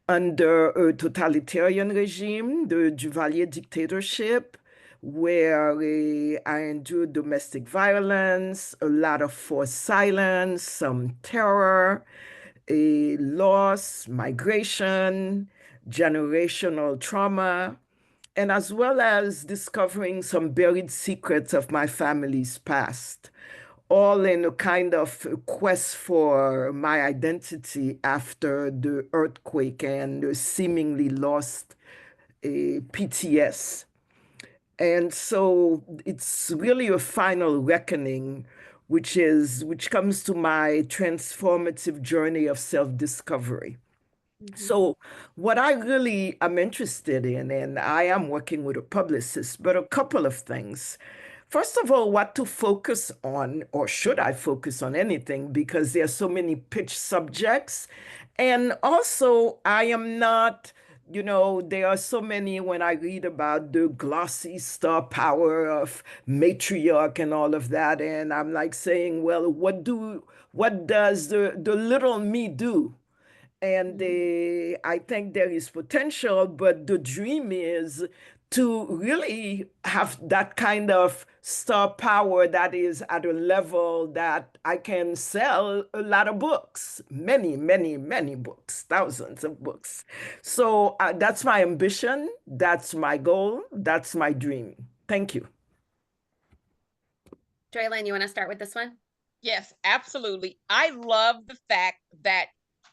S9: under a totalitarian regime, the Duvalier dictatorship, where I endured domestic violence, a lot of forced silence, some terror, a loss, migration, generational trauma, and as well as discovering some buried secrets of my family's past, all in a kind of quest for my identity after the earthquake and the seemingly lost PTS. And so it's really a final reckoning, which comes to my transformative journey of self-discovery. So what I really am interested in, and I am working with a publicist, but a couple of things. First of all, what to focus on, or should I focus on anything, because there are so many pitch subjects. And also, I am not, there are so many when I read about the glossy star power of matriarch and all of that. And I'm like saying, well, what does the little me do? And I think there is potential, but the dream is to really have that kind of star power that is at a level that I can sell a lot of books, many, many, many books, thousands of books. So that's my ambition. That's my goal. That's my dream. Thank you.
S5: Joylyn, you want to start with this one?
S4: Yes, absolutely. I love the fact that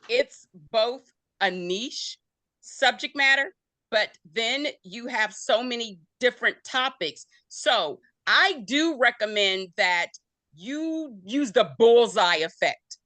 S4: it's both a niche subject matter, but then you have so many different topics. So I do recommend that you use the bullseye effect.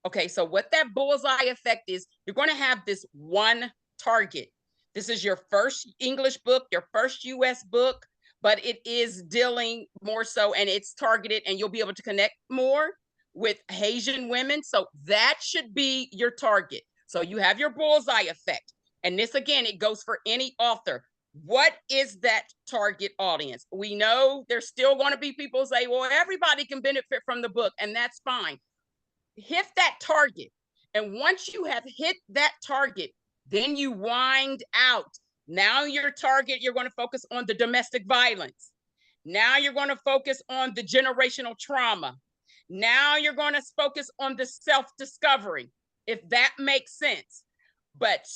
S4: Okay, so what that bullseye effect is, you're going to have this one target. This is your first English book, your first US book, but it is dealing more so, and it's targeted, and you'll be able to connect more with Haitian women. So that should be your target. So you have your bullseye effect. And this, again, it goes for any author. What is that target audience? We know there's still going to be people who say, well, everybody can benefit from the book, and that's fine. Hit that target. And once you have hit that target, then you wind out. Now your target, you're going to focus on the domestic violence. Now you're going to focus on the generational trauma. Now you're going to focus on the self-discovery, if that makes sense. But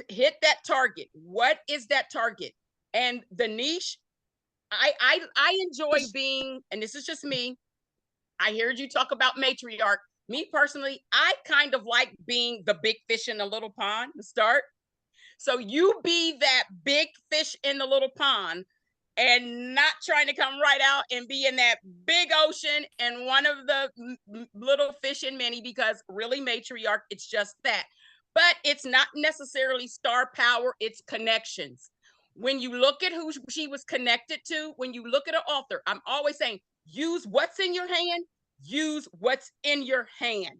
S4: hit that target. What is that target? And the niche, I enjoy being, and this is just me, I heard you talk about matriarch. Me personally, I kind of like being the big fish in the little pond to start. So you be that big fish in the little pond and not trying to come right out and be in that big ocean and one of the little fish in many, because really matriarch, it's just that. But it's not necessarily star power, it's connections. When you look at who she was connected to, when you look at an author, I'm always saying, use what's in your hand, use what's in your hand.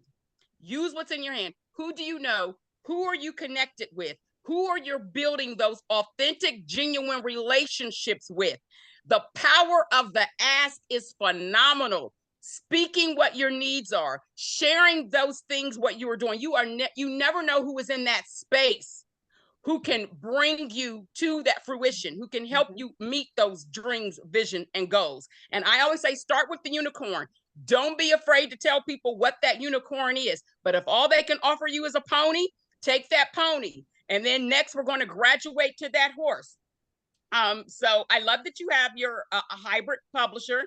S4: Use what's in your hand. Who do you know? Who are you connected with? Who are you building those authentic, genuine relationships with? The power of the ask is phenomenal. Speaking what your needs are, sharing those things, what you are doing. You never know who is in that space, who can bring you to that fruition, who can help you meet those dreams, vision, and goals. And I always say, start with the unicorn. Don't be afraid to tell people what that unicorn is. But if all they can offer you is a pony, take that pony. And then next, we're going to graduate to that horse. So I love that you have your a hybrid publisher.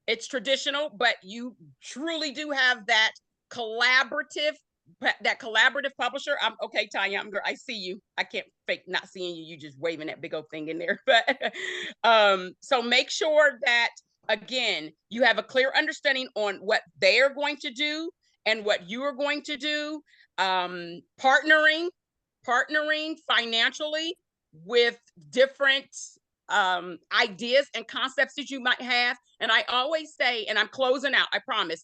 S4: It's traditional, but you truly do have that collaborative publisher. Okay, Tanya, I see you. I can't fake not seeing you. You just waving that big old thing in there. But so make sure that, again, you have a clear understanding on what they are going to do and what you are going to do. Partnering financially with different ideas and concepts that you might have. And I always say, and I'm closing out, I promise,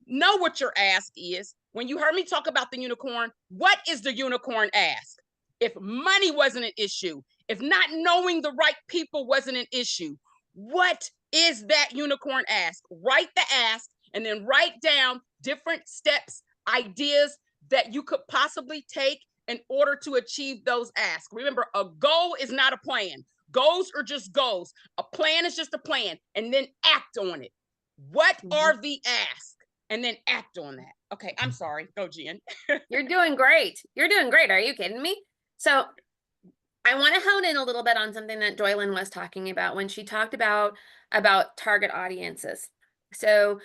S4: know what your ask is. When you heard me talk about the unicorn, what is the unicorn ask? If money wasn't an issue, if not knowing the right people wasn't an issue, what is that unicorn ask? Write the ask and then write down different steps, ideas that you could possibly take in order to achieve those asks. Remember, a goal is not a plan. Goals are just goals. A plan is just a plan, and then act on it. What are the asks? And then act on that. Okay, I'm sorry. Go, Jen.
S5: You're doing great. You're doing great. Are you kidding me? So I want to hone in a little bit on something that Joylyn was talking about when she talked about target audiences. So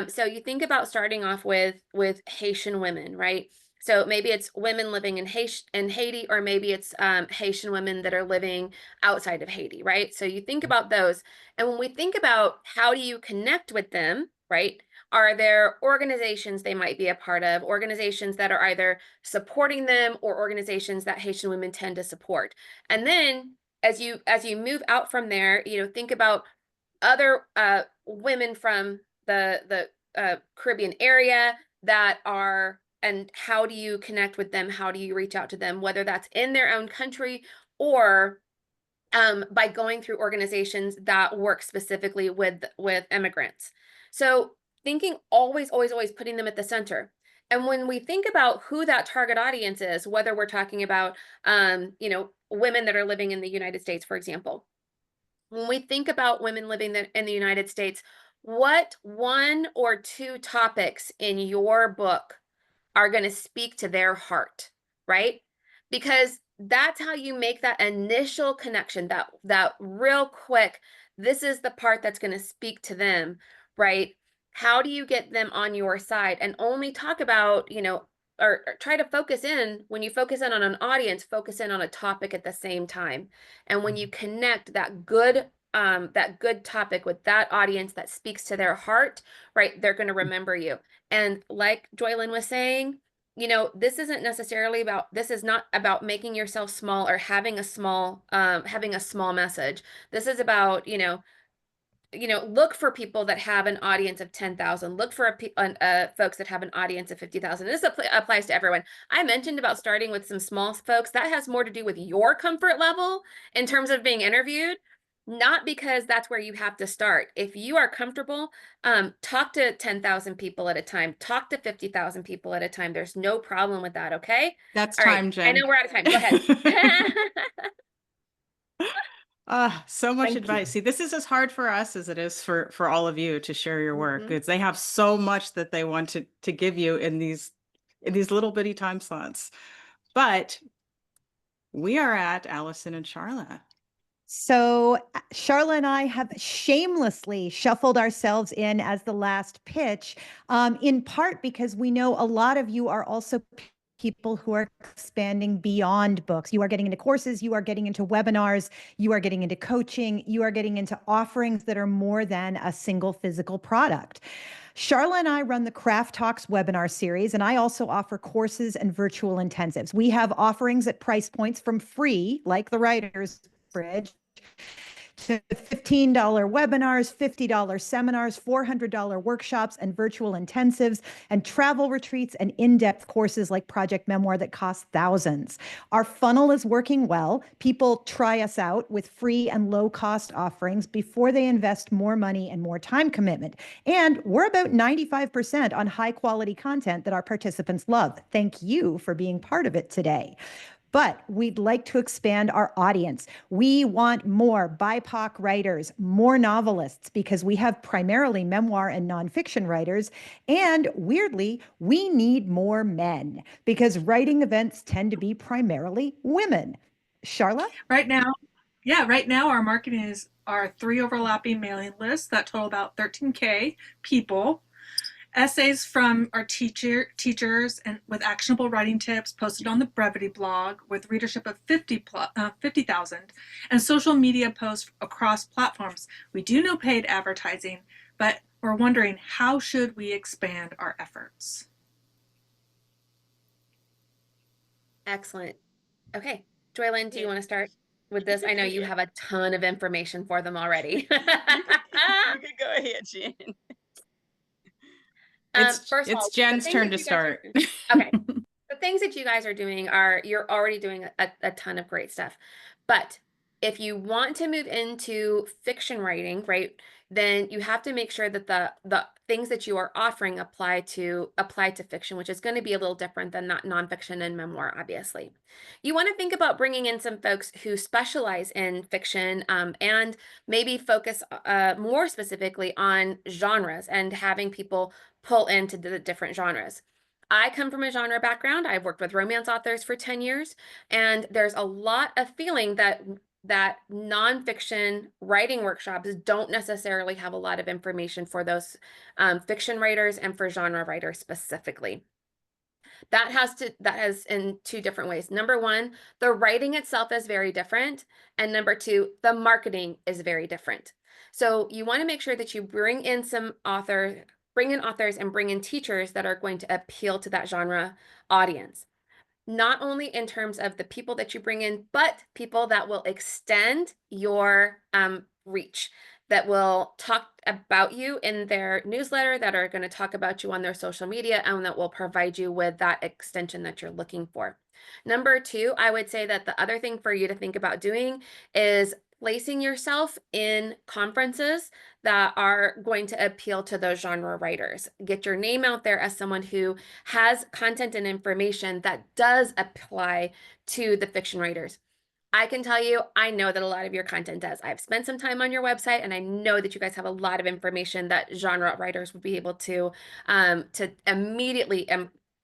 S5: so you think about starting off with Haitian women, right? So maybe it's women living in Haiti, or maybe it's Haitian women that are living outside of Haiti, right? So you think about those. And when we think about how do you connect with them, right? Are there organizations they might be a part of, organizations that are either supporting them or organizations that Haitian women tend to support? And then as you move out from there, you know, think about other women from the Caribbean area that are, and how do you connect with them? How do you reach out to them, whether that's in their own country or by going through organizations that work specifically with immigrants. So thinking always putting them at the center. And when we think about who that target audience is, whether we're talking about you know, women that are living in the United States, for example, when we think about women living in the United States, what 1 or 2 topics in your book are going to speak to their heart, right? Because that's how you make that initial connection, that real quick, this is the part that's going to speak to them, right? How do you get them on your side? And only talk about, you know, or try to focus in, when you focus in on an audience, focus in on a topic at the same time. And when you connect that good topic with that audience that speaks to their heart, right, they're going to remember you. And like Joylyn was saying, you know, this is not about making yourself small or having a small message. This is about, you know, look for people that have an audience of 10,000. Look for folks that have an audience of 50,000. This applies to everyone. I mentioned about starting with some small folks. That has more to do with your comfort level in terms of being interviewed, not because that's where you have to start. If you are comfortable, talk to 10,000 people at a time. Talk to 50,000 people at a time. There's no problem with that, okay?
S3: That's
S5: All
S3: time,
S5: right.
S3: Jen.
S5: I know we're out of time. Go ahead.
S3: So much
S9: Thank
S3: advice.
S9: you.
S3: See, this is as hard for us as it is for all of you to share your work.
S5: Mhm.
S3: Because they have so much that they want to give you in these little bitty time slots. But we are at Allison and Sharla.
S1: So Sharla and I have shamelessly shuffled ourselves in as the last pitch, in part because we know a lot of you are also people who are expanding beyond books. You are getting into courses, you are getting into webinars, you are getting into coaching, you are getting into offerings that are more than a single physical product. Sharla and I run the Craft Talks webinar series, and I also offer courses and virtual intensives. We have offerings at price points from free, like the Writer's Bridge, to $15 webinars, $50 seminars, $400 workshops and virtual intensives, and travel retreats and in-depth courses like Project Memoir that cost thousands. Our funnel is working well. People try us out with free and low-cost offerings before they invest more money and more time commitment. And we're about 95% on high-quality content that our participants love. Thank you for being part of it today. But we'd like to expand our audience. We want more BIPOC writers, more novelists, because we have primarily memoir and nonfiction writers. And weirdly, we need more men because writing events tend to be primarily women. Sharla?
S2: Right now, our marketing is our 3 overlapping mailing lists that total about 13K people. Essays from our teachers and with actionable writing tips posted on the Brevity blog with readership of 50,000, and social media posts across platforms. We do no paid advertising, but we're wondering, how should we expand our efforts?
S5: Excellent. Okay, Joylyn, do you want to start with this? I know you have a ton of information for them already.
S4: You can go ahead, Jen.
S5: First of all,
S3: It's Jen's turn to start.
S5: Okay. The things that you guys are doing you're already doing a ton of great stuff. But if you want to move into fiction writing, right, then you have to make sure that the things that you are offering apply to fiction, which is going to be a little different than that nonfiction and memoir, obviously. You want to think about bringing in some folks who specialize in fiction, and maybe focus more specifically on genres and having people pull into the different genres. I come from a genre background. I've worked with romance authors for 10 years, and there's a lot of feeling that nonfiction writing workshops don't necessarily have a lot of information for those fiction writers and for genre writers specifically. That has in two different ways. Number one, the writing itself is very different. And number two, the marketing is very different. So you want to make sure that you bring in authors and bring in teachers that are going to appeal to that genre audience. Not only in terms of the people that you bring in, but people that will extend your reach, that will talk about you in their newsletter, that are going to talk about you on their social media, and that will provide you with that extension that you're looking for. Number two, I would say that the other thing for you to think about doing is placing yourself in conferences that are going to appeal to those genre writers. Get your name out there as someone who has content and information that does apply to the fiction writers. I can tell you, I know that a lot of your content does. I've spent some time on your website, and I know that you guys have a lot of information that genre writers would be able to immediately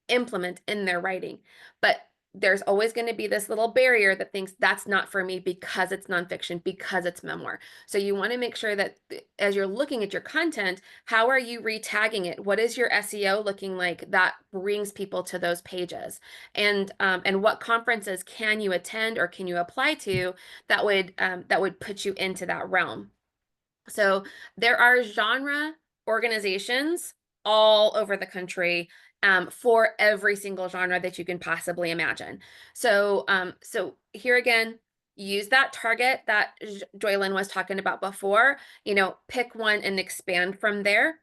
S5: implement in their writing. But there's always going to be this little barrier that thinks that's not for me because it's nonfiction, because it's memoir. So you want to make sure that as you're looking at your content, how are you retagging it? What is your SEO looking like that brings people to those pages? And what conferences can you attend or can you apply to that would put you into that realm? So there are genre organizations all over the country for every single genre that you can possibly imagine. So, here again, use that target that Joylyn was talking about before. Pick one and expand from there.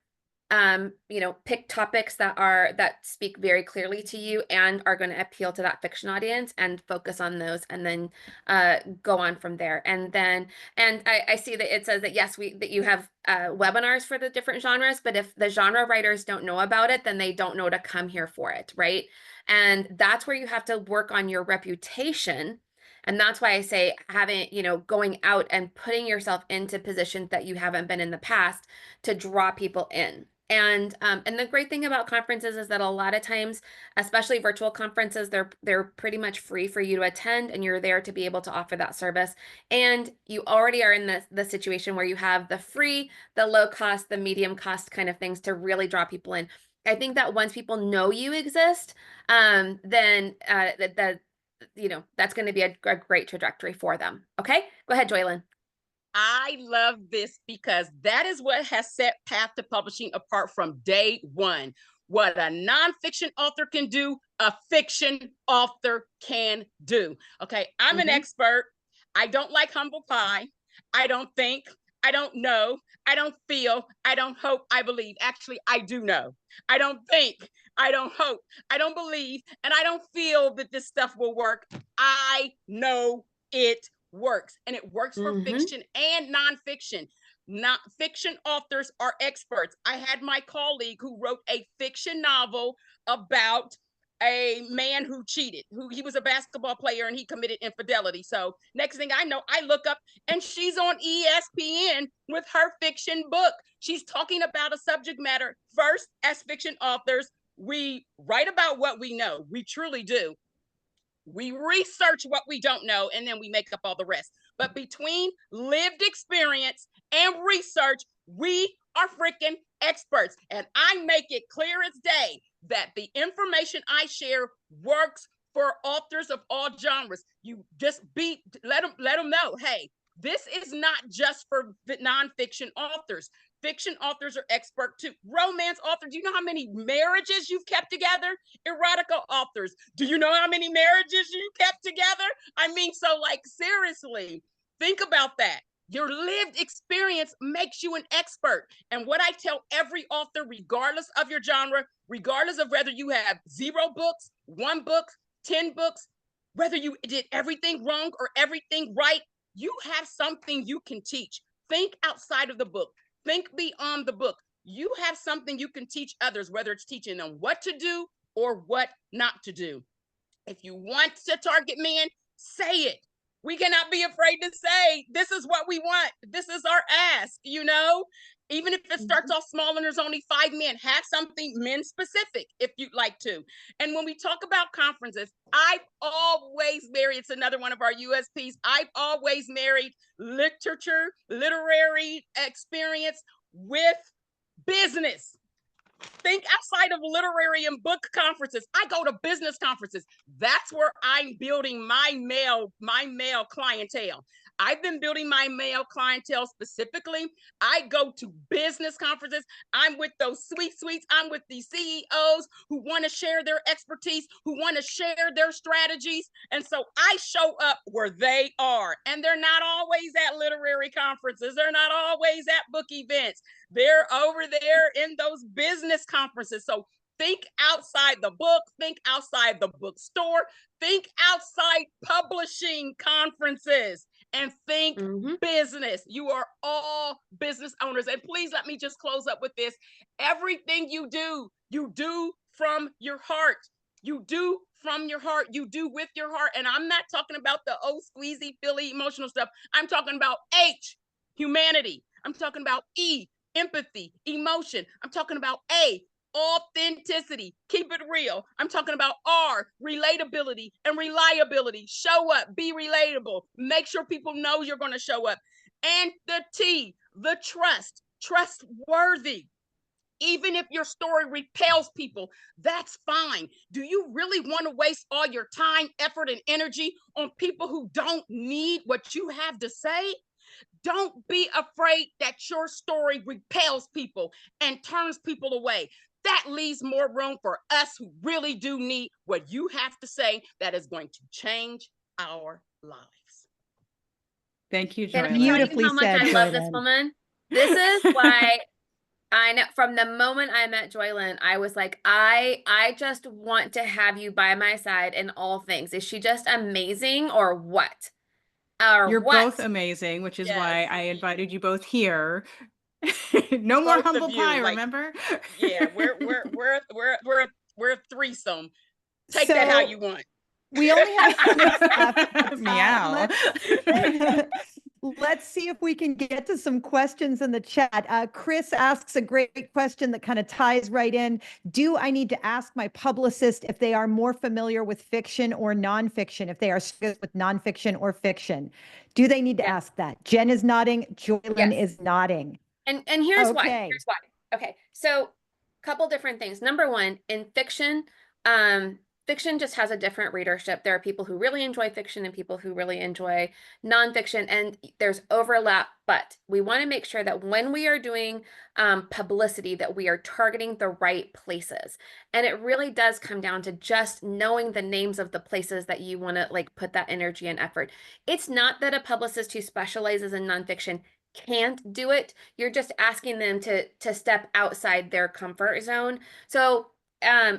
S5: Pick topics that speak very clearly to you and are going to appeal to that fiction audience, and focus on those, and then go on from there. And I see that it says that yes, that you have webinars for the different genres, but if the genre writers don't know about it, then they don't know to come here for it, right? And that's where you have to work on your reputation. And that's why I say going out and putting yourself into positions that you haven't been in the past to draw people in. And the great thing about conferences is that a lot of times, especially virtual conferences, they're pretty much free for you to attend, and you're there to be able to offer that service. And you already are in the situation where you have the free, the low cost, the medium cost kind of things to really draw people in. I think that once people know you exist, then that's going to be a great trajectory for them. Okay, go ahead, Joylyn.
S4: I love this because that is what has set Path to Publishing apart from day one. What a nonfiction author can do, a fiction author can do. Okay, I'm an expert. I don't like humble pie. I don't think, I don't know, I don't feel, I don't hope, I believe. Actually, I do know. I don't think, I don't hope, I don't believe, and I don't feel that this stuff will work. I know it works, and it works for fiction and nonfiction. Fiction authors are experts. I had my colleague who wrote a fiction novel about a man who cheated, he was a basketball player and he committed infidelity. So next thing I know, I look up and she's on ESPN with her fiction book. She's talking about a subject matter. First, as fiction authors, we write about what we know. We truly do. We research what we don't know, and then we make up all the rest. But between lived experience and research, we are freaking experts. And I make it clear as day that the information I share works for authors of all genres. You just let them know, hey, this is not just for nonfiction authors. Fiction authors are expert too. Romance authors, do you know how many marriages you've kept together? Erotica authors, do you know how many marriages you kept together? I mean, so seriously, think about that. Your lived experience makes you an expert. And what I tell every author, regardless of your genre, regardless of whether you have 0 books, 1 book, 10 books, whether you did everything wrong or everything right, you have something you can teach. Think outside of the book. Think beyond the book. you have something you can teach others, whether it's teaching them what to do or what not to do. If you want to target men, say it. We cannot be afraid to say, this is what we want. This is our ask, you know? Even if it starts off small and there's only 5 men, have something men specific if you'd like to. And when we talk about conferences, I've always married, it's another one of our USPs, I've always married literary experience with business. Think outside of literary and book conferences. I go to business conferences. That's where I'm building my male clientele. I've been building my male clientele specifically. I go to business conferences. I'm with those sweets. I'm with these CEOs who want to share their expertise, who want to share their strategies. And so I show up where they are. And they're not always at literary conferences. They're not always at book events. They're over there in those business conferences. So think outside the book, think outside the bookstore, think outside publishing conferences, and think business. You are all business owners. And please let me just close up with this. Everything you do from your heart. You do from your heart. You do with your heart. And I'm not talking about the squeezy, feely, emotional stuff. I'm talking about H, humanity. I'm talking about E, empathy, emotion. I'm talking about A, authenticity, keep it real. I'm talking about R, relatability and reliability. Show up, be relatable, make sure people know you're going to show up. And the T, the trustworthy. Even if your story repels people, that's fine. Do you really want to waste all your time, effort, and energy on people who don't need what you have to say? Don't be afraid that your story repels people and turns people away. That leaves more room for us who really do need what you have to say that is going to change our lives.
S3: Thank you,
S5: Can I
S3: Joylan.
S5: tell
S1: Beautifully
S5: you how much
S1: said,
S5: I love this
S1: Joylan.
S5: woman? This is why I know from the moment I met Joylan, I was like, I just want to have you by my side in all things. Is she just amazing or what? Or
S3: You're
S5: what?
S3: both amazing, which is
S4: Yes.
S3: why I invited you both here. No more
S4: Both of
S3: humble
S4: you,
S3: pie,
S4: like,
S3: remember?
S4: Yeah, we're a threesome. Take that how you want.
S1: We only have a few minutes left.
S3: Meow.
S1: Let's see if we can get to some questions in the chat. Chris asks a great question that kind of ties right in. Do I need to ask my publicist if they are more familiar with fiction or nonfiction, if they are good with nonfiction or fiction? Do they need to ask that? Jen is nodding. Joylan is nodding.
S5: And here's why.
S1: Okay.
S5: Here's why. Okay, so a couple different things. Number one, in fiction, fiction just has a different readership. There are people who really enjoy fiction and people who really enjoy nonfiction, and there's overlap, but we want to make sure that when we are doing publicity, that we are targeting the right places. And it really does come down to just knowing the names of the places that you want to like put that energy and effort. It's not that a publicist who specializes in nonfiction can't do it. You're just asking them to step outside their comfort zone. So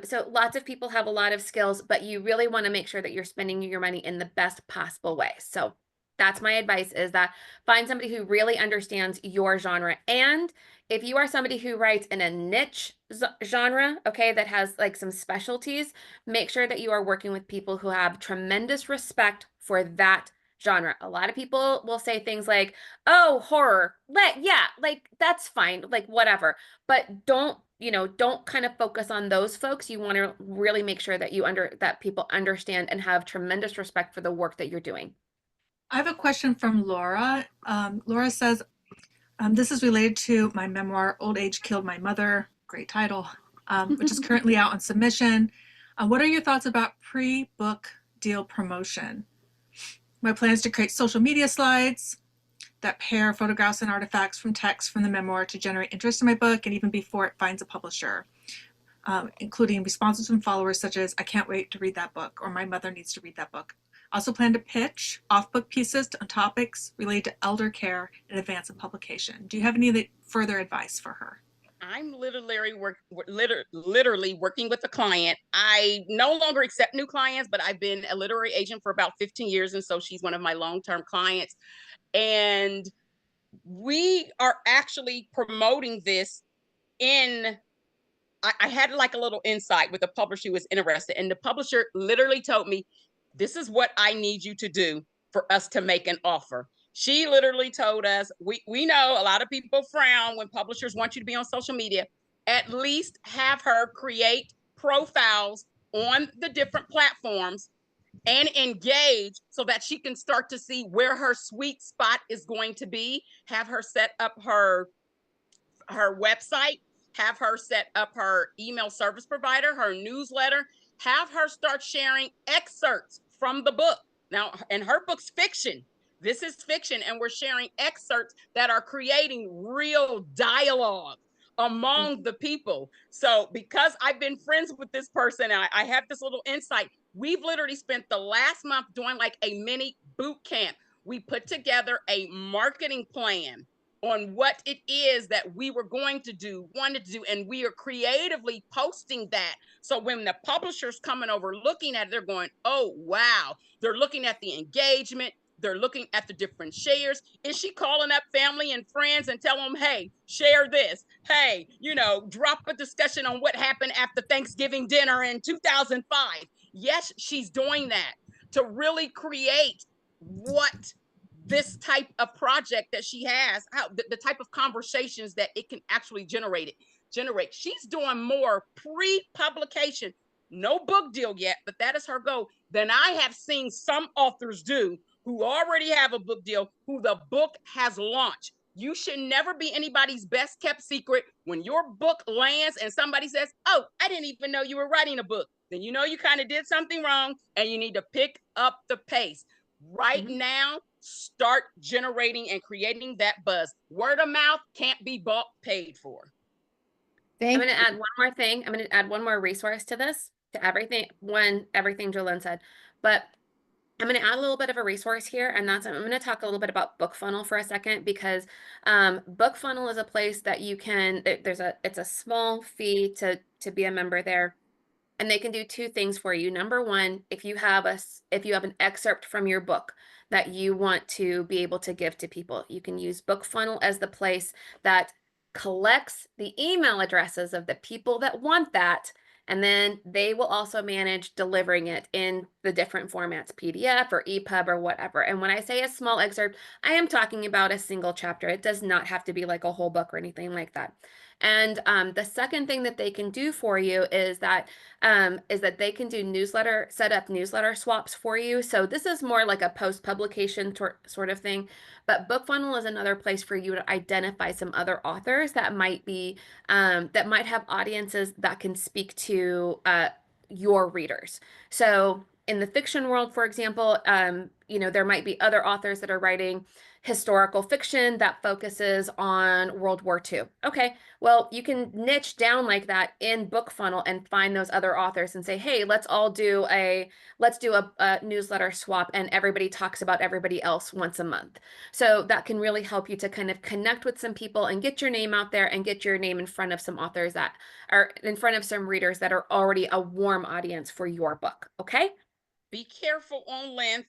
S5: so lots of people have a lot of skills, but you really want to make sure that you're spending your money in the best possible way. So that's my advice, is that find somebody who really understands your genre. And if you are somebody who writes in a niche genre, okay, that has like some specialties, make sure that you are working with people who have tremendous respect for that genre. A lot of people will say things like, oh, horror, yeah, like that's fine, like whatever, but don't kind of focus on those folks. You want to really make sure that that people understand and have tremendous respect for the work that you're doing.
S2: I have a question from Laura. Laura says, this is related to my memoir, Old Age Killed My Mother, great title, which is currently out on submission. What are your thoughts about pre-book deal promotion? My plan is to create social media slides that pair photographs and artifacts from text from the memoir to generate interest in my book, and even before it finds a publisher, including responses from followers such as, I can't wait to read that book, or my mother needs to read that book. Also plan to pitch off-book pieces on topics related to elder care in advance of publication. Do you have any further advice for her?
S4: I'm literally working with a client. I no longer accept new clients, but I've been a literary agent for about 15 years. And so she's one of my long-term clients. And we are actually promoting this in I had like a little insight with a publisher who was interested, and the publisher literally told me, this is what I need you to do for us to make an offer. She literally told us, we know a lot of people frown when publishers want you to be on social media. At least have her create profiles on the different platforms and engage so that she can start to see where her sweet spot is going to be. Have her set up her website, have her set up her email service provider, her newsletter, have her start sharing excerpts from the book. Now, and her book's fiction. This is fiction, and we're sharing excerpts that are creating real dialogue among the people. So because I've been friends with this person, and I have this little insight, we've literally spent the last month doing like a mini boot camp. We put together a marketing plan on what it is that we were going to do, wanted to do, and we are creatively posting that. So when the publisher's coming over looking at it, they're going, oh, wow. They're looking at the engagement. They're looking at the different shares. Is she calling up family and friends and tell them, hey, share this? Hey, drop a discussion on what happened after Thanksgiving dinner in 2005. Yes, she's doing that to really create what this type of project that she has, how the type of conversations that it can actually generate. She's doing more pre-publication, no book deal yet, but that is her goal, than I have seen some authors do who already have a book deal, who the book has launched. You should never be anybody's best kept secret. When your book lands and somebody says, oh, I didn't even know you were writing a book, then you know you kind of did something wrong and you need to pick up the pace. Right now, start generating and creating that buzz. Word of mouth can't be bought, paid for.
S5: I'm going to add one more thing. I'm going to add one more resource to this, to everything Jolene said. But I'm going to add a little bit of a resource here, and I'm going to talk a little bit about BookFunnel for a second, because BookFunnel is a place that you can, it's a small fee to be a member there. And they can do two things for you. Number one, if you have an excerpt from your book that you want to be able to give to people, you can use BookFunnel as the place that collects the email addresses of the people that want that. And then they will also manage delivering it in the different formats, PDF or EPUB or whatever. And when I say a small excerpt, I am talking about a single chapter. It does not have to be like a whole book or anything like that. And the second thing that they can do for you is that they can do set up newsletter swaps for you. So this is more like a post-publication sort of thing. But BookFunnel is another place for you to identify some other authors that might have audiences that can speak to your readers. So in the fiction world, for example, there might be other authors that are writing historical fiction that focuses on World War II. Okay, well, you can niche down like that in BookFunnel and find those other authors and say, hey, let's do a newsletter swap, and everybody talks about everybody else once a month. So that can really help you to kind of connect with some people and get your name out there and get your name in front of some authors that are in front of some readers that are already a warm audience for your book. Okay?
S4: Be careful on length.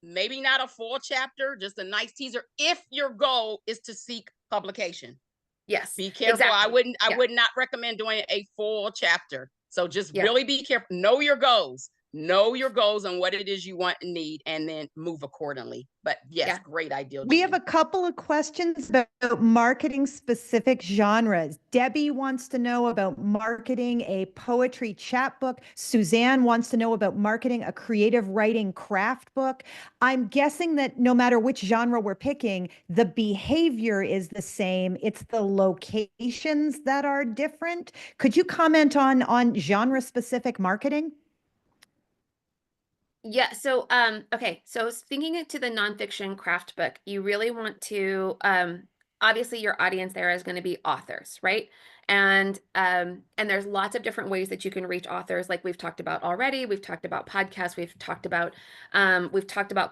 S4: Maybe not a full chapter, just a nice teaser, if your goal is to seek publication.
S5: Yes.
S4: Be careful.
S5: Exactly.
S4: I would not recommend doing a full chapter. So just really be careful. Know your goals. Know your goals and what it is you want and need, and then move accordingly. But yes, great idea.
S1: We have a couple of questions about marketing specific genres. Debbie wants to know about marketing a poetry chapbook. Suzanne wants to know about marketing a creative writing craft book. I'm guessing that no matter which genre we're picking, the behavior is the same. It's the locations that are different. Could you comment on genre specific marketing?
S5: Yeah. So, okay. So thinking to the nonfiction craft book, you really want to, obviously your audience there is going to be authors, right? And there's lots of different ways that you can reach authors, like we've talked about already. We've talked about podcasts. We've talked about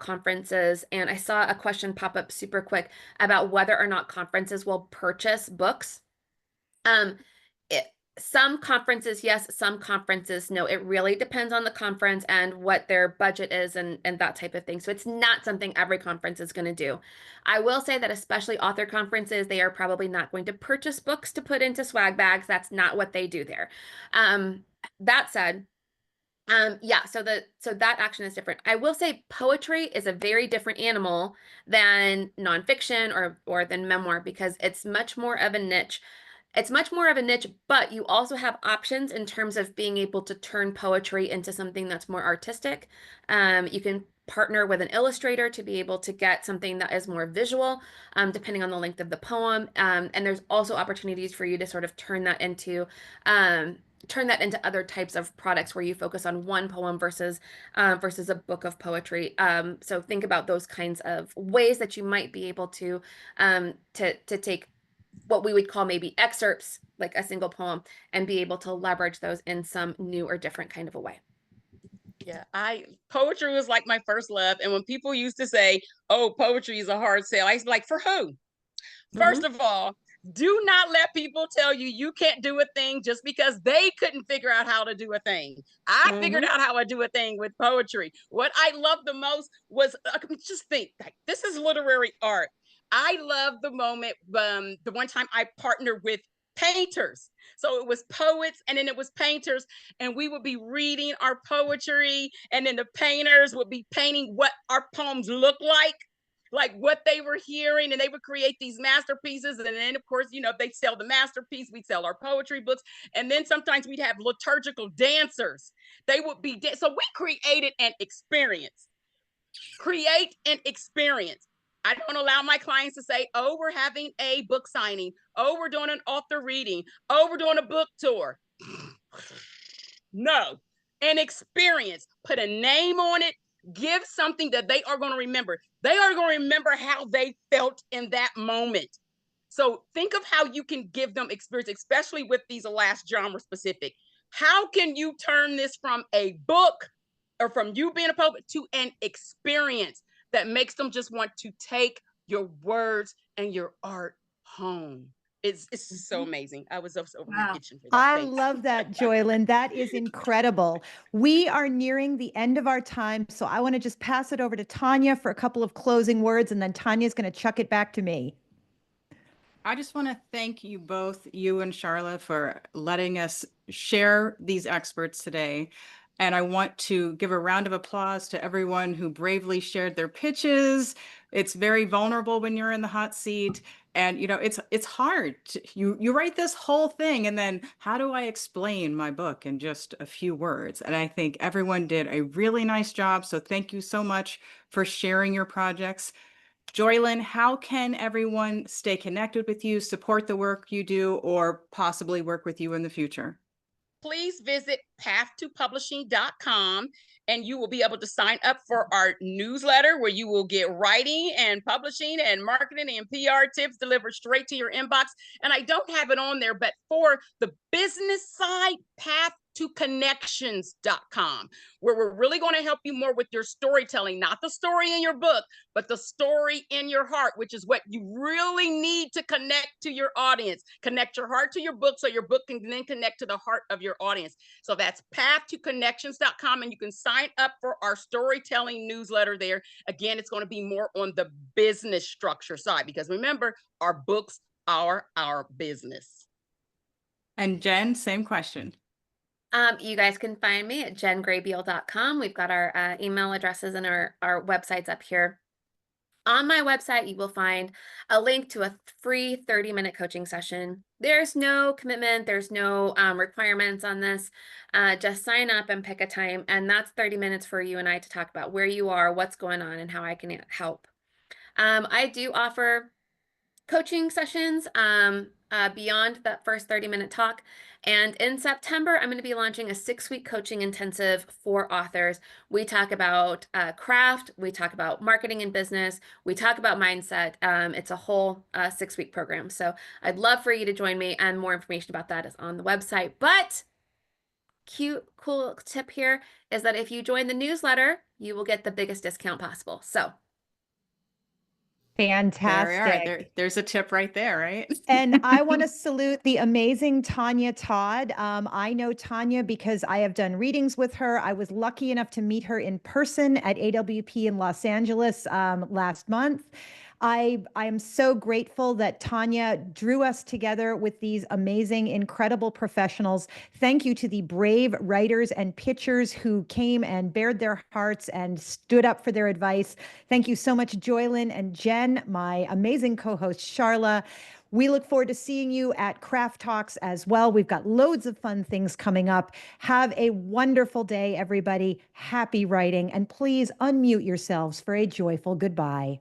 S5: conferences. And I saw a question pop up super quick about whether or not conferences will purchase books. Some conferences, yes, some conferences, no. It really depends on the conference and what their budget is and that type of thing. So it's not something every conference is going to do. I will say that especially author conferences, they are probably not going to purchase books to put into swag bags. That's not what they do there. That said, yeah, so that action is different. I will say poetry is a very different animal than nonfiction or than memoir because it's much more of a niche. It's much more of a niche, but you also have options in terms of being able to turn poetry into something that's more artistic. You can partner with an illustrator to be able to get something that is more visual, depending on the length of the poem. And there's also opportunities for you to sort of turn that into other types of products where you focus on one poem versus a book of poetry. So think about those kinds of ways that you might be able to take what we would call maybe excerpts, like a single poem, and be able to leverage those in some new or different kind of a way.
S4: Yeah, poetry was like my first love. And when people used to say, oh, poetry is a hard sell, I was like, for who? First of all, do not let people tell you you can't do a thing just because they couldn't figure out how to do a thing. I figured out how to do a thing with poetry. What I loved the most was just think, like, this is literary art. I love the moment, the one time I partnered with painters. So it was poets and then it was painters, and we would be reading our poetry, and then the painters would be painting what our poems look like what they were hearing, and they would create these masterpieces. And then, of course, you know, if they sell the masterpiece, we'd sell our poetry books. And then sometimes we'd have liturgical dancers. They would be, so we created an experience. Create an experience. I don't allow my clients to say, oh, we're having a book signing. Oh, we're doing an author reading. Oh, we're doing a book tour. No, an experience. Put a name on it. Give something that they are going to remember. They are going to remember how they felt in that moment. So think of how you can give them experience, especially with these last genre specific. How can you turn this from a book or from you being a poet to an experience that makes them just want to take your words and your art home? It's so amazing. I was so itching for that.
S1: I
S4: Thanks.
S1: love that, Joylyn. That is incredible. We are nearing the end of our time, so I want to just pass it over to Tanya for a couple of closing words, and then Tanya's going to chuck it back to me.
S3: I just want to thank you both, you and Sharla, for letting us share these experts today. And I want to give a round of applause to everyone who bravely shared their pitches. It's very vulnerable when you're in the hot seat. And, you know, it's hard. You write this whole thing, and then how do I explain my book in just a few words? And I think everyone did a really nice job. So thank you so much for sharing your projects. Joylyn, how can everyone stay connected with you, support the work you do, or possibly work with you in the future?
S4: Please visit path2publishing.com, and you will be able to sign up for our newsletter where you will get writing and publishing and marketing and PR tips delivered straight to your inbox. And I don't have it on there, but for the business side, path2connections.com, where we're really going to help you more with your storytelling, not the story in your book, but the story in your heart, which is what you really need to connect to your audience. Connect your heart to your book so your book can then connect to the heart of your audience. So that's path2connections.com, and you can sign up for our storytelling newsletter there. Again, it's going to be more on the business structure side, because remember, our books are our business.
S3: And Jen, same question.
S5: You guys can find me at jengraybeal.com. We've got our email addresses and our websites up here. On my website, you will find a link to a free 30-minute coaching session. There's no commitment. There's no requirements on this. Just sign up and pick a time. And that's 30 minutes for you and I to talk about where you are, what's going on, and how I can help. I do offer coaching sessions beyond that first 30-minute talk. And in September, I'm going to be launching a 6-week coaching intensive for authors. We talk about craft, we talk about marketing and business, we talk about mindset. It's a whole 6-week program. So I'd love for you to join me, and more information about that is on the website. But cool tip here is that if you join the newsletter, you will get the biggest discount possible. So
S1: Fantastic.
S3: There's a tip right there, right?
S1: And I want to salute the amazing Tanya Todd. I know Tanya because I have done readings with her. I was lucky enough to meet her in person at AWP in Los Angeles last month. I am so grateful that Tanya drew us together with these amazing, incredible professionals. Thank you to the brave writers and pitchers who came and bared their hearts and stood up for their advice. Thank you so much, Joylyn and Jen, my amazing co-host, Sharla. We look forward to seeing you at Craft Talks as well. We've got loads of fun things coming up. Have a wonderful day, everybody. Happy writing, and please unmute yourselves for a joyful goodbye.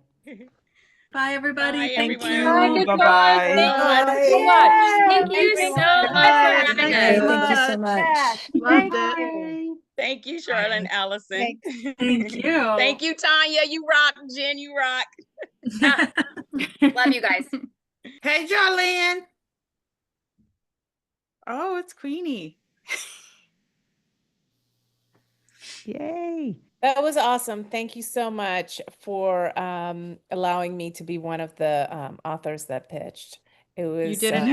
S2: Bye, everybody.
S4: Bye,
S2: Thank
S4: everyone.
S2: you.
S9: Bye-bye.
S5: Thank you so much. Thank you so much for having
S1: Thank
S5: us.
S1: you so much.
S10: Loved
S5: Thank
S10: it.
S5: you.
S4: Thank you, Sharla and Allison.
S2: Thank you.
S4: Thank you, Tanya. You rock. Jen, you rock.
S5: Ah, love you guys.
S9: Hey, Jolene.
S3: Oh, it's Queenie.
S1: Yay.
S6: That was awesome. Thank you so much for allowing me to be one of the authors that pitched. It was
S3: You did an